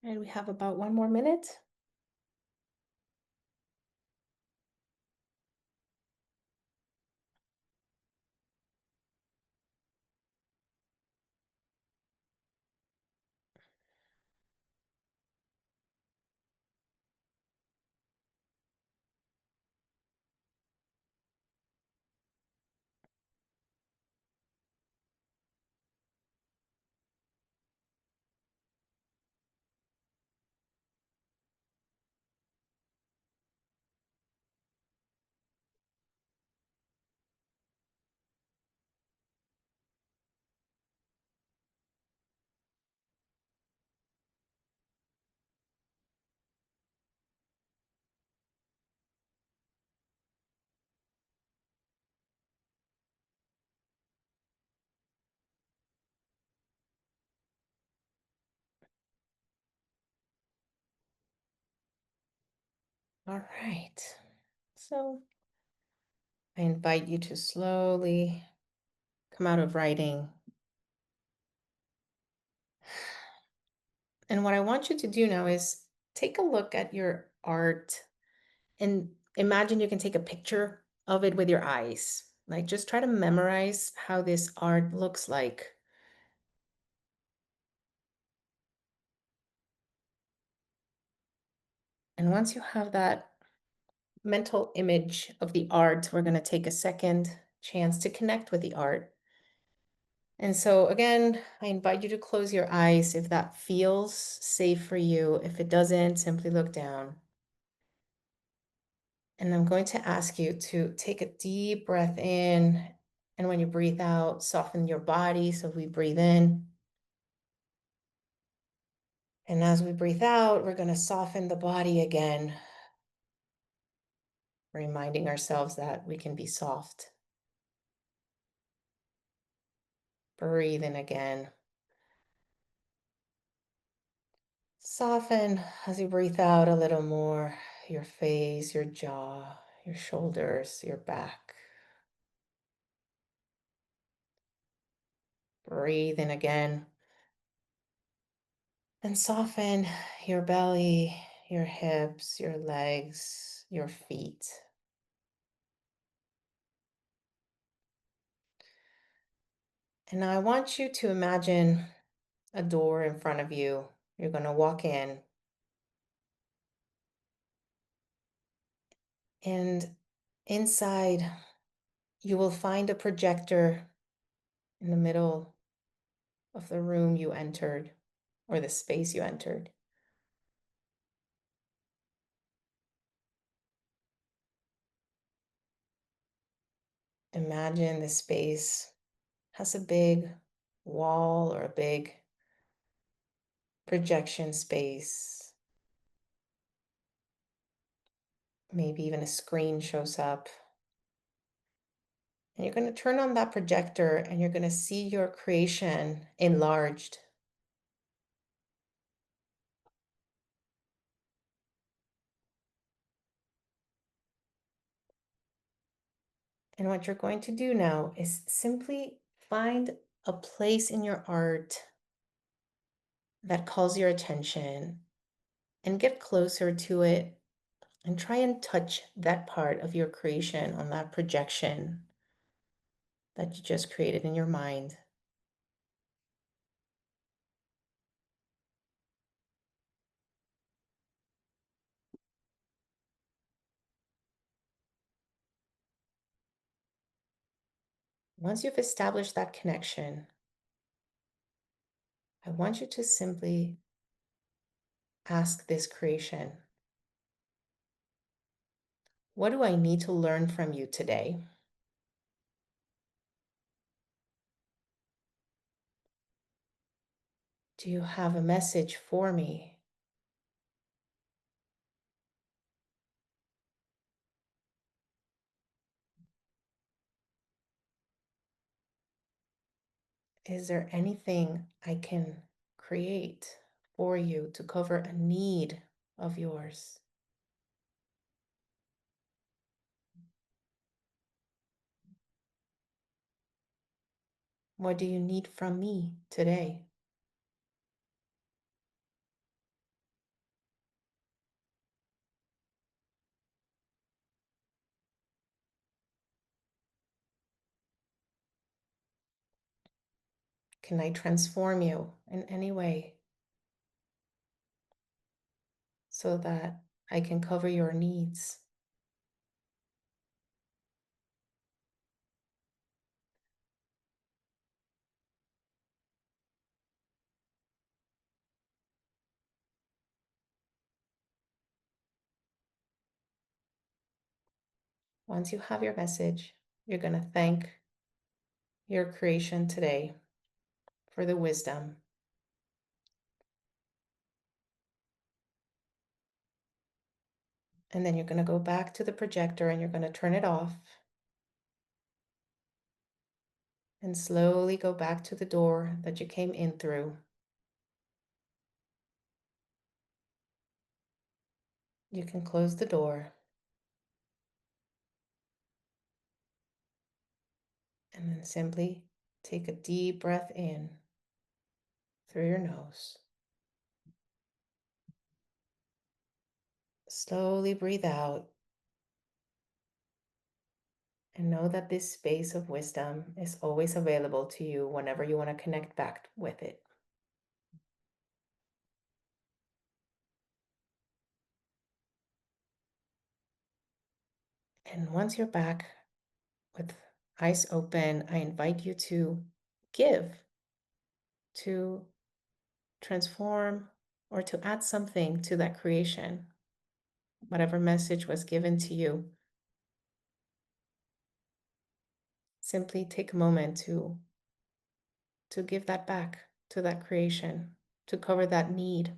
And we have about 1 more minute. All right. So I invite you to slowly come out of writing. And what I want you to do now is take a look at your art and imagine you can take a picture of it with your eyes. Like just try to memorize how this art looks like. And once you have that mental image of the art, we're going to take a second chance to connect with the art. And so, again, I invite you to close your eyes if that feels safe for you. If it doesn't, simply look down. And I'm going to ask you to take a deep breath in. And when you breathe out, soften your body. So we breathe in. And as we breathe out, we're going to soften the body again, reminding ourselves that we can be soft. Breathe in again. Soften as you breathe out a little more your face, your jaw, your shoulders, your back. Breathe in again and soften your belly, your hips, your legs, your feet. And now I want you to imagine a door in front of you. You're going to walk in, and inside you will find a projector in the middle of the room you entered or the space you entered. Imagine the space has a big wall or a big projection space. Maybe even a screen shows up. And you're going to turn on that projector and you're going to see your creation enlarged. And what you're going to do now is simply find a place in your art that calls your attention and get closer to it and try and touch that part of your creation on that projection that you just created in your mind. Once you've established that connection, I want you to simply ask this creation, what do I need to learn from you today? Do you have a message for me? Is there anything I can create for you to cover a need of yours? What do you need from me today? Can I transform you in any way so that I can cover your needs? Once you have your message, you're going to thank your creation today for the wisdom. And then you're going to go back to the projector and you're going to turn it off and slowly go back to the door that you came in through. You can close the door and then simply take a deep breath in through your nose. Slowly breathe out and know that this space of wisdom is always available to you whenever you want to connect back with it. And once you're back with eyes open, I invite you to give, to transform, or to add something to that creation, whatever message was given to you. Simply take a moment to give that back to that creation, to cover that need.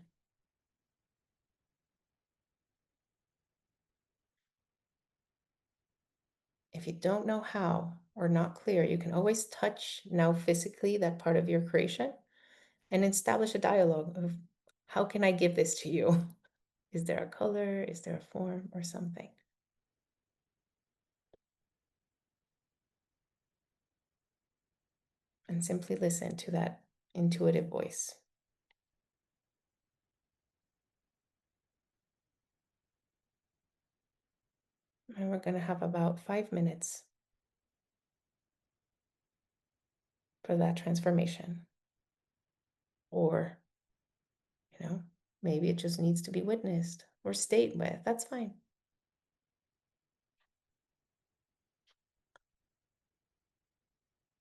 If you don't know how or not clear, you can always touch now physically that part of your creation and establish a dialogue of how can I give this to you? Is there a color? Is there a form or something? And simply listen to that intuitive voice. And we're going to have about 5 minutes for that transformation. Or, you know, maybe it just needs to be witnessed or stayed with. That's fine.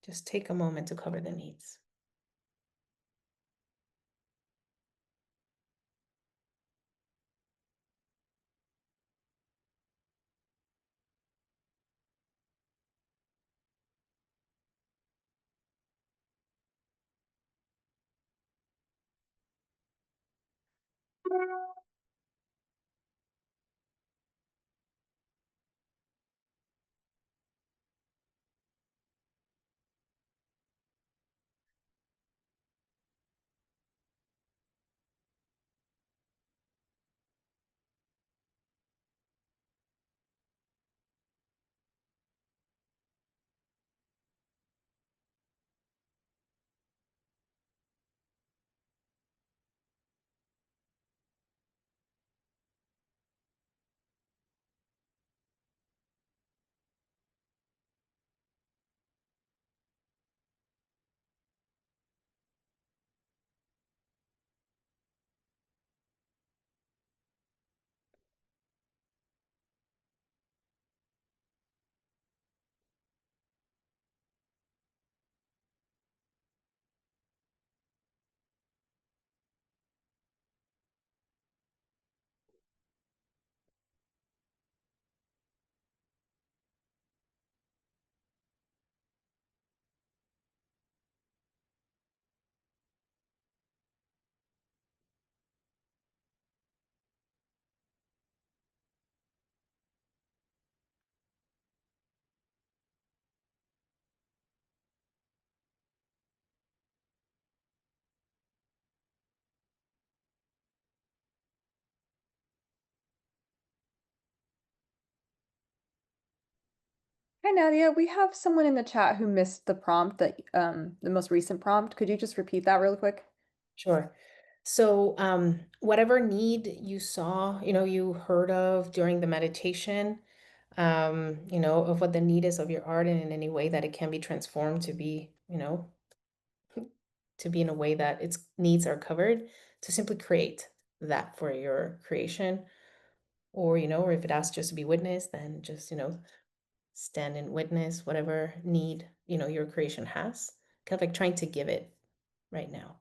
Just take a moment to cover the needs. Hi Nadia, we have someone in the chat who missed the prompt that the most recent prompt. Could you just repeat that really quick? Sure. So, whatever need you saw, you heard of during the meditation, of what the need is of your art and in any way that it can be transformed to be, to be in a way that its needs are covered, to simply create that for your creation. Or, or if it asks just to be witnessed, then just, stand and witness whatever need, your creation has. Kind of like trying to give it right now.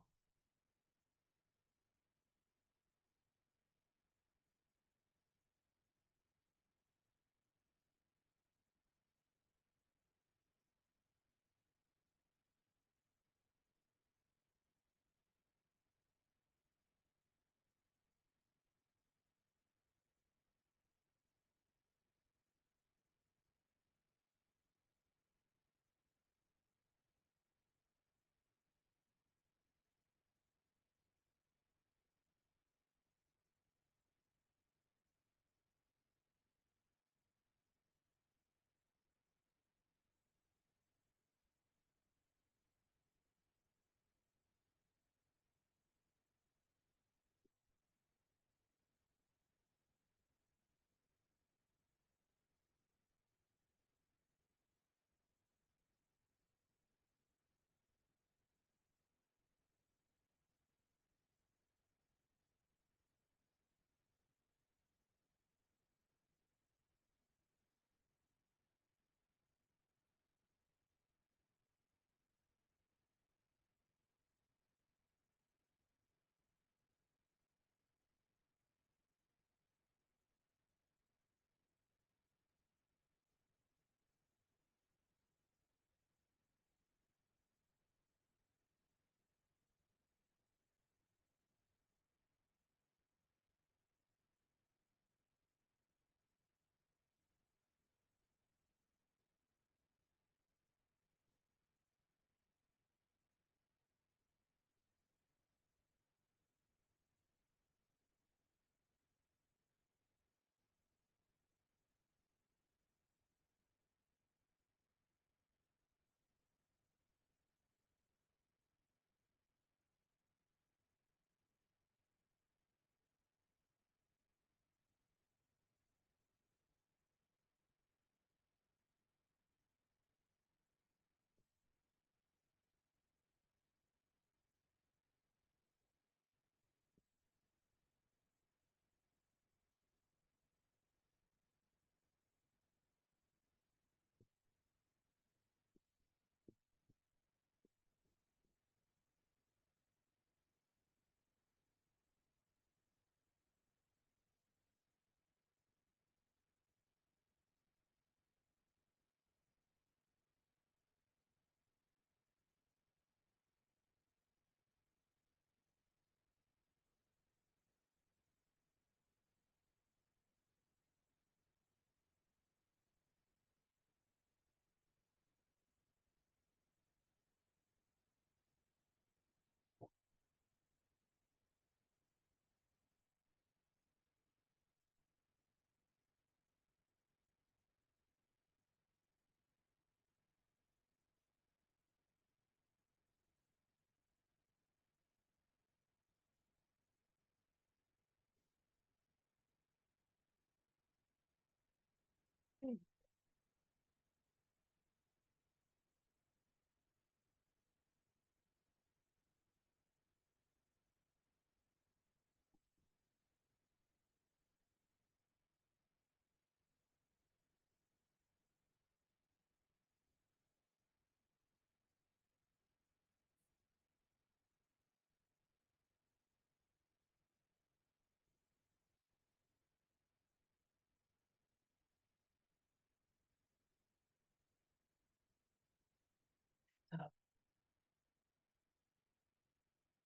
Uh,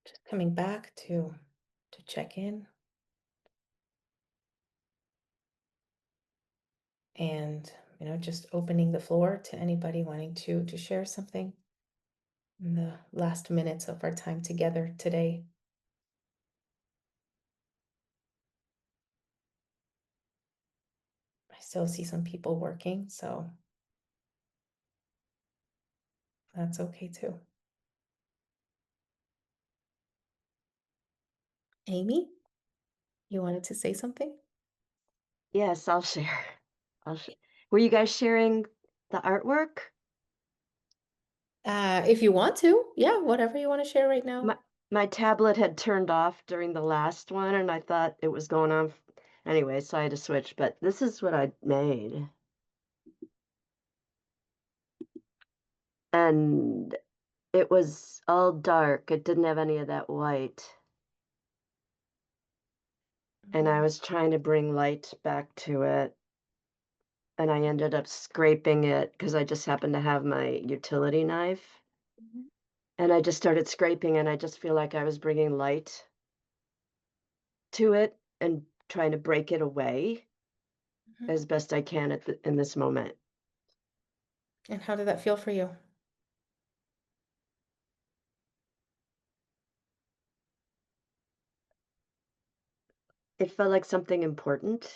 Just coming back to check in and just opening the floor to anybody wanting to share something in the last minutes of our time together today. I still see some people working, so that's okay too. Amy, you wanted to say something? Yes, I'll share. Were you guys sharing the artwork? If you want to, yeah, whatever you want to share right now. My tablet had turned off during the last one, and I thought it was going on. Anyway, so I had to switch, but this is what I made. And it was all dark. It didn't have any of that white. And I Mhm. was trying to bring light back to it. And I ended up scraping it because I just happened to have my utility knife. Mhm. And I just started scraping, and I just feel like I was bringing light to it and trying to break it away Mhm. as best I can in this moment. And how did that feel for you? It felt like something important,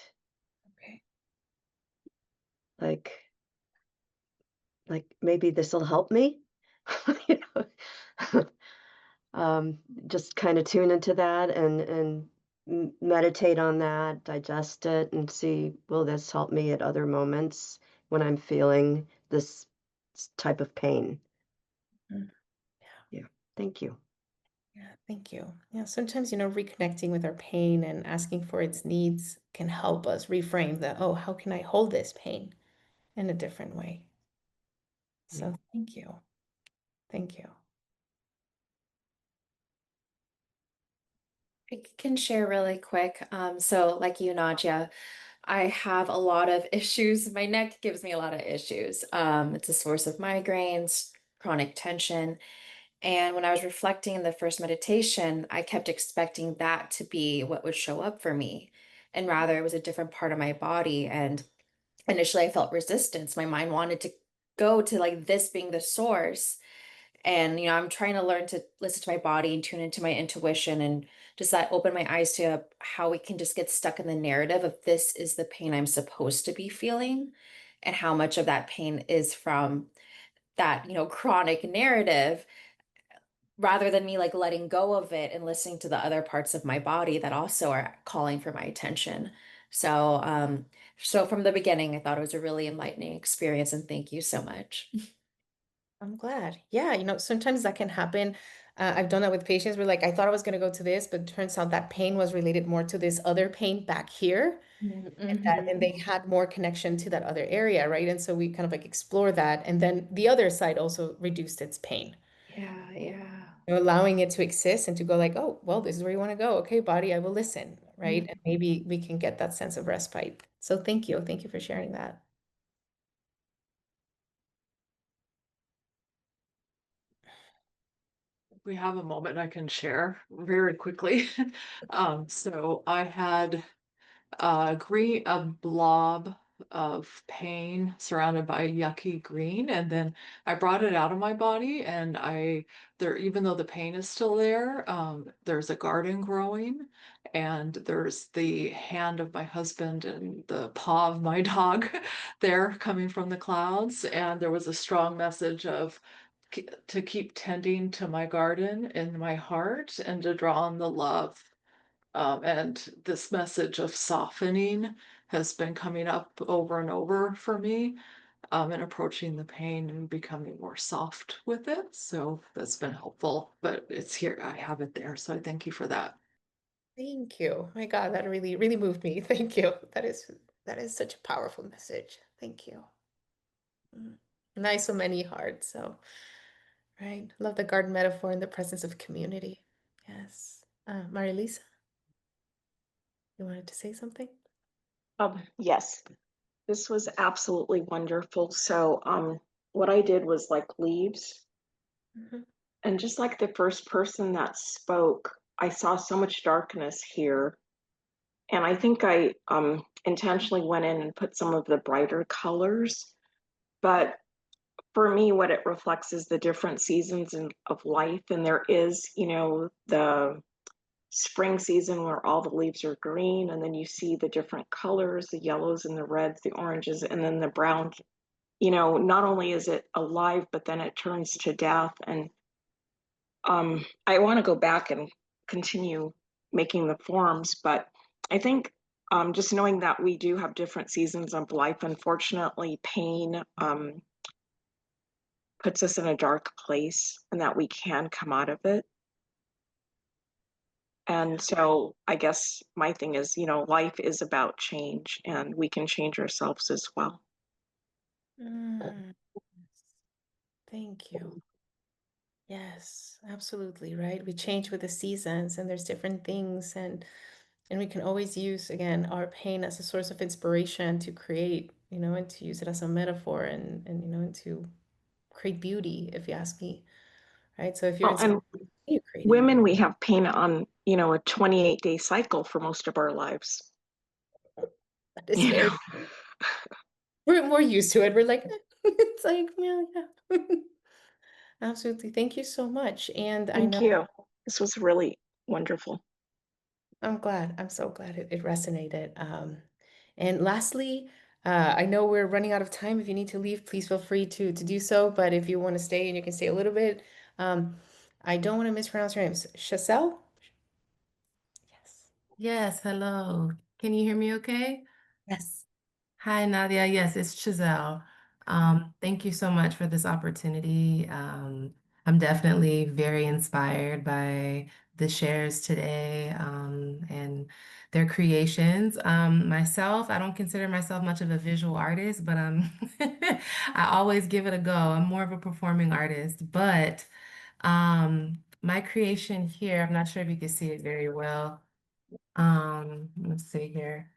Okay. like maybe this will help me. You know? um, just kind of tune into that and meditate on that, digest it, and see, will this help me at other moments when I'm feeling this type of pain? Mm. Yeah, thank you. Yeah, thank you. Yeah, sometimes, reconnecting with our pain and asking for its needs can help us reframe the, oh, how can I hold this pain in a different way? Yeah. So thank you. Thank you. I can share really quick. So like you, Nadia, I have a lot of issues. My neck gives me a lot of issues. It's a source of migraines, chronic tension. And when I was reflecting in the first meditation, I kept expecting that to be what would show up for me. And rather, it was a different part of my body. And initially, I felt resistance. My mind wanted to go to like this being the source. And, I'm trying to learn to listen to my body and tune into my intuition and just that open my eyes to how we can just get stuck in the narrative of this is the pain I'm supposed to be feeling and how much of that pain is from that, chronic narrative rather than me like letting go of it and listening to the other parts of my body that also are calling for my attention. So from the beginning, I thought it was a really enlightening experience and thank you so much. I'm glad. Yeah, sometimes that can happen. I've done that with patients where like I thought I was going to go to this, but it turns out that pain was related more to this other pain back here. And Mhm. they had more connection to that other area, right? And so we kind of like explore that. And then the other side also reduced its pain. Yeah, yeah. Allowing it to exist and to go like, oh, well, this is where you want to go. Okay, body, I will listen, right? Mhm. And maybe we can get that sense of respite. So thank you. Thank you for sharing that. We have a moment I can share very quickly. So I had a blob of pain surrounded by yucky green, and then I brought it out of my body, and even though the pain is still there, there's a garden growing, and there's the hand of my husband and the paw of my dog there coming from the clouds, and there was a strong message of to keep tending to my garden in my heart and to draw on the love. And this message of softening has been coming up over and over for me, and approaching the pain and becoming more soft with it. So that's been helpful, but it's here. I have it there. So I thank you for that. Thank you. My God, that really, really moved me. Thank you. That is such a powerful message. Thank you. Mm. Nice so many hearts. So, right. Love the garden metaphor and the presence of community. Yes. Marilisa, you wanted to say something? Yes, this was absolutely wonderful. So, what I did was like leaves, Mhm. and just like the first person that spoke, I saw so much darkness here. And I think I intentionally went in and put some of the brighter colors. But for me, what it reflects is the different seasons of life. And there is, the spring season where all the leaves are green, and then you see the different colors, the yellows and the reds, the oranges, and then the brown. Not only is it alive, but then it turns to death. And I want to go back and continue making the forms, but I think just knowing that we do have different seasons of life, unfortunately, pain puts us in a dark place and that we can come out of it. And so I guess my thing is, life is about change and we can change ourselves as well. Mm, thank you. Yes, absolutely, right? We change with the seasons and there's different things and we can always use again our pain as a source of inspiration to create, and to use it as a metaphor and and to create beauty, if you ask me, right? So if you're Well, inspired, and you creating. women, we have pain on, a 28-day cycle for most of our lives. That is You very, know? we're more used to it. We're like, it's like, yeah. Absolutely. Thank you so much. And I Thank know you. This was really wonderful. I'm glad. I'm so glad it resonated. And lastly, I know we're running out of time. If you need to leave, please feel free to do so. But if you want to stay and you can stay a little bit, um, I don't want to mispronounce your names. Chazelle? Yes. Yes, hello. Can you hear me okay? Yes. Hi, Nadia. Yes, it's Chazelle. Thank you so much for this opportunity. I'm definitely very inspired by the shares today, and their creations. Myself, I don't consider myself much of a visual artist, but I always give it a go. I'm more of a performing artist, but my creation here, I'm not sure if you can see it very well. Let's see here.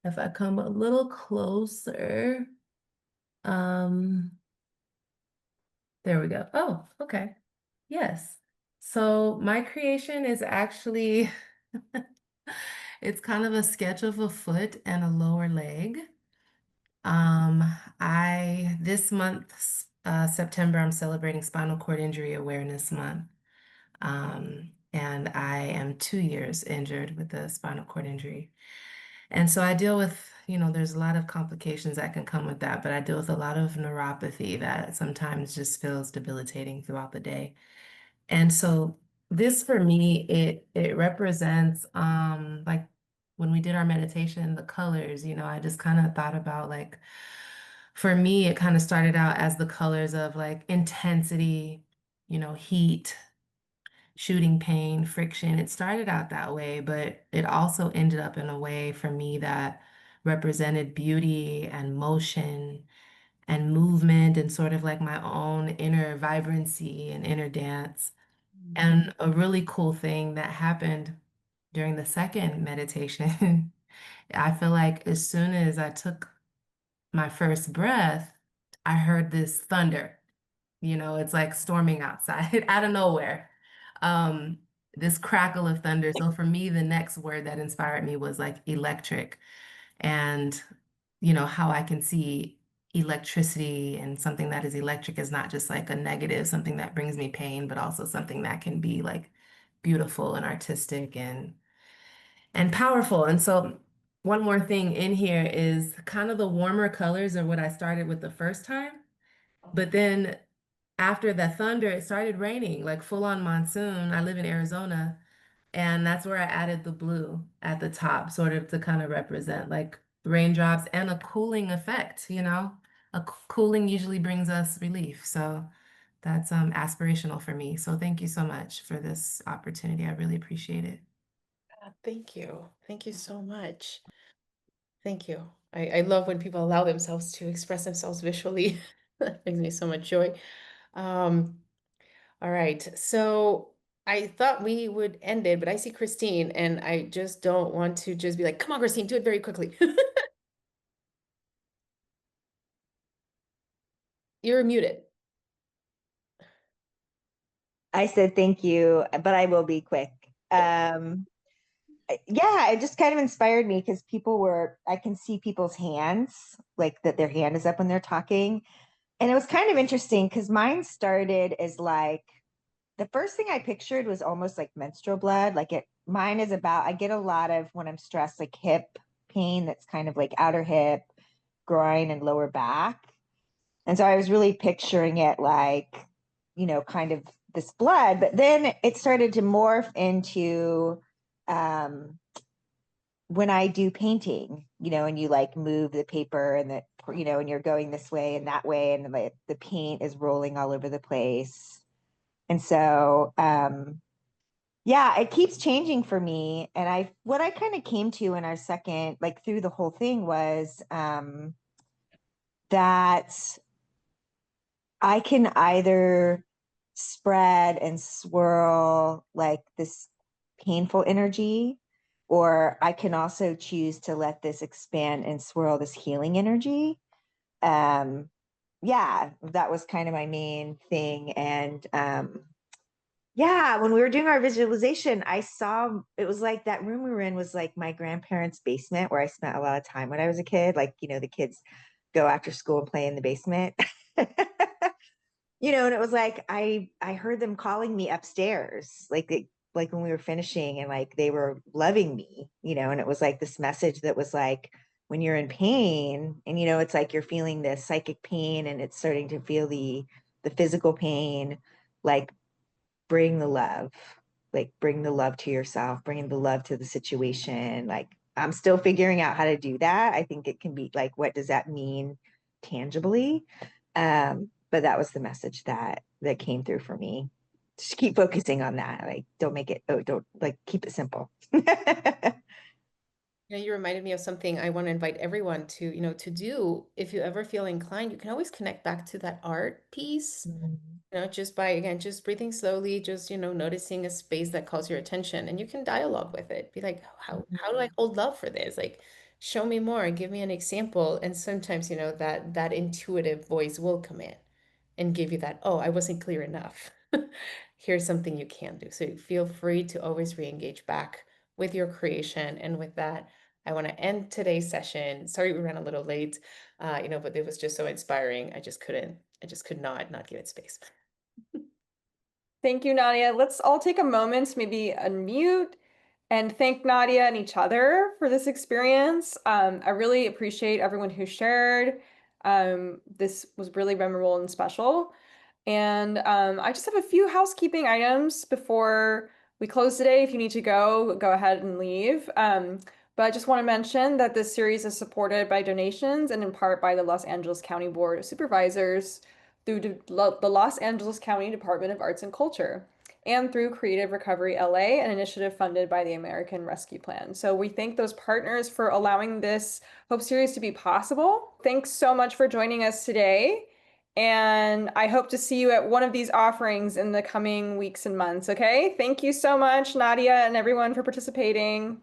If I come a little closer, um, there we go. Oh, okay. Yes. So my creation is actually, it's kind of a sketch of a foot and a lower leg. This month, September, I'm celebrating Spinal Cord Injury Awareness Month. And I am 2 years injured with a spinal cord injury. And so I deal with, there's a lot of complications that can come with that, but I deal with a lot of neuropathy that sometimes just feels debilitating throughout the day. And so this for me, it represents like when we did our meditation, the colors, I just kind of thought about like for me, it kind of started out as the colors of like intensity, heat, shooting pain, friction. It started out that way, but it also ended up in a way for me that represented beauty and motion and movement and sort of like my own inner vibrancy and inner dance. And a really cool thing that happened during the second meditation, I feel like as soon as I took my first breath, I heard this thunder. It's like storming outside out of nowhere. Um, this crackle of thunder. So for me, the next word that inspired me was like electric, and how I can see electricity and something that is electric is not just like a negative, something that brings me pain, but also something that can be like beautiful and artistic and powerful. And so one more thing in here is kind of the warmer colors are what I started with the first time. But then after the thunder, it started raining, like full on monsoon. I live in Arizona, and that's where I added the blue at the top, sort of to kind of represent like raindrops and a cooling effect, cooling usually brings us relief. So that's aspirational for me. So thank you so much for this opportunity. I really appreciate it. Thank you. Thank you so much. Thank you. I love when people allow themselves to express themselves visually. That brings me so much joy. Um, all right. So I thought we would end it, but I see Christine, and I just don't want to just be like, come on, Christine, do it very quickly. You're muted. I said thank you, but I will be quick. Yeah, it just kind of inspired me because I can see people's hands, like that their hand is up when they're talking. And it was kind of interesting because mine started as like, the first thing I pictured was almost like menstrual blood. Mine is about, I get a lot of when I'm stressed, like hip pain that's kind of like outer hip, groin, and lower back. And so I was really picturing it like, kind of this blood, but then it started to morph into when I do painting, and you like move the paper and it and you're going this way and that way, and the paint is rolling all over the place. And so, yeah, it keeps changing for me. And what I kind of came to in our second, like through the whole thing was, that I can either spread and swirl like this painful energy, or I can also choose to let this expand and swirl this healing energy. Yeah, that was kind of my main thing. And yeah, when we were doing our visualization, I saw it was like that room we were in was like my grandparents' basement where I spent a lot of time when I was a kid. Like, the kids go after school and play in the basement. And it was like I heard them calling me upstairs, like when we were finishing, and like they were loving me, and it was like this message that was like, when you're in pain and it's like you're feeling this psychic pain and it's starting to feel the physical pain, like bring the love, like bring the love to yourself, bring the love to the situation. Like I'm still figuring out how to do that. I think it can be like, what does that mean tangibly? But that was the message that came through for me. Just keep focusing on that. Like, don't like, keep it simple. Yeah, you reminded me of something I want to invite everyone to do. If you ever feel inclined, you can always connect back to that art piece, just by, again, just breathing slowly, just, noticing a space that calls your attention, and you can dialogue with it. Be like, how do I hold love for this? Like, show me more, give me an example. And sometimes, that intuitive voice will come in and give you that, oh, I wasn't clear enough. Here's something you can do. So feel free to always re-engage back with your creation. And with that, I want to end today's session. Sorry we ran a little late, but it was just so inspiring. I just could not give it space. Thank you, Nadia. Let's all take a moment to maybe unmute and thank Nadia and each other for this experience. I really appreciate everyone who shared. This was really memorable and special. And I just have a few housekeeping items before we close today. If you need to go ahead and leave. But I just want to mention that this series is supported by donations and in part by the Los Angeles County Board of Supervisors through the Los Angeles County Department of Arts and Culture and through Creative Recovery LA, an initiative funded by the American Rescue Plan. So we thank those partners for allowing this Hope series to be possible. Thanks so much for joining us today. And I hope to see you at one of these offerings in the coming weeks and months, okay? Thank you so much, Nadia and everyone, for participating.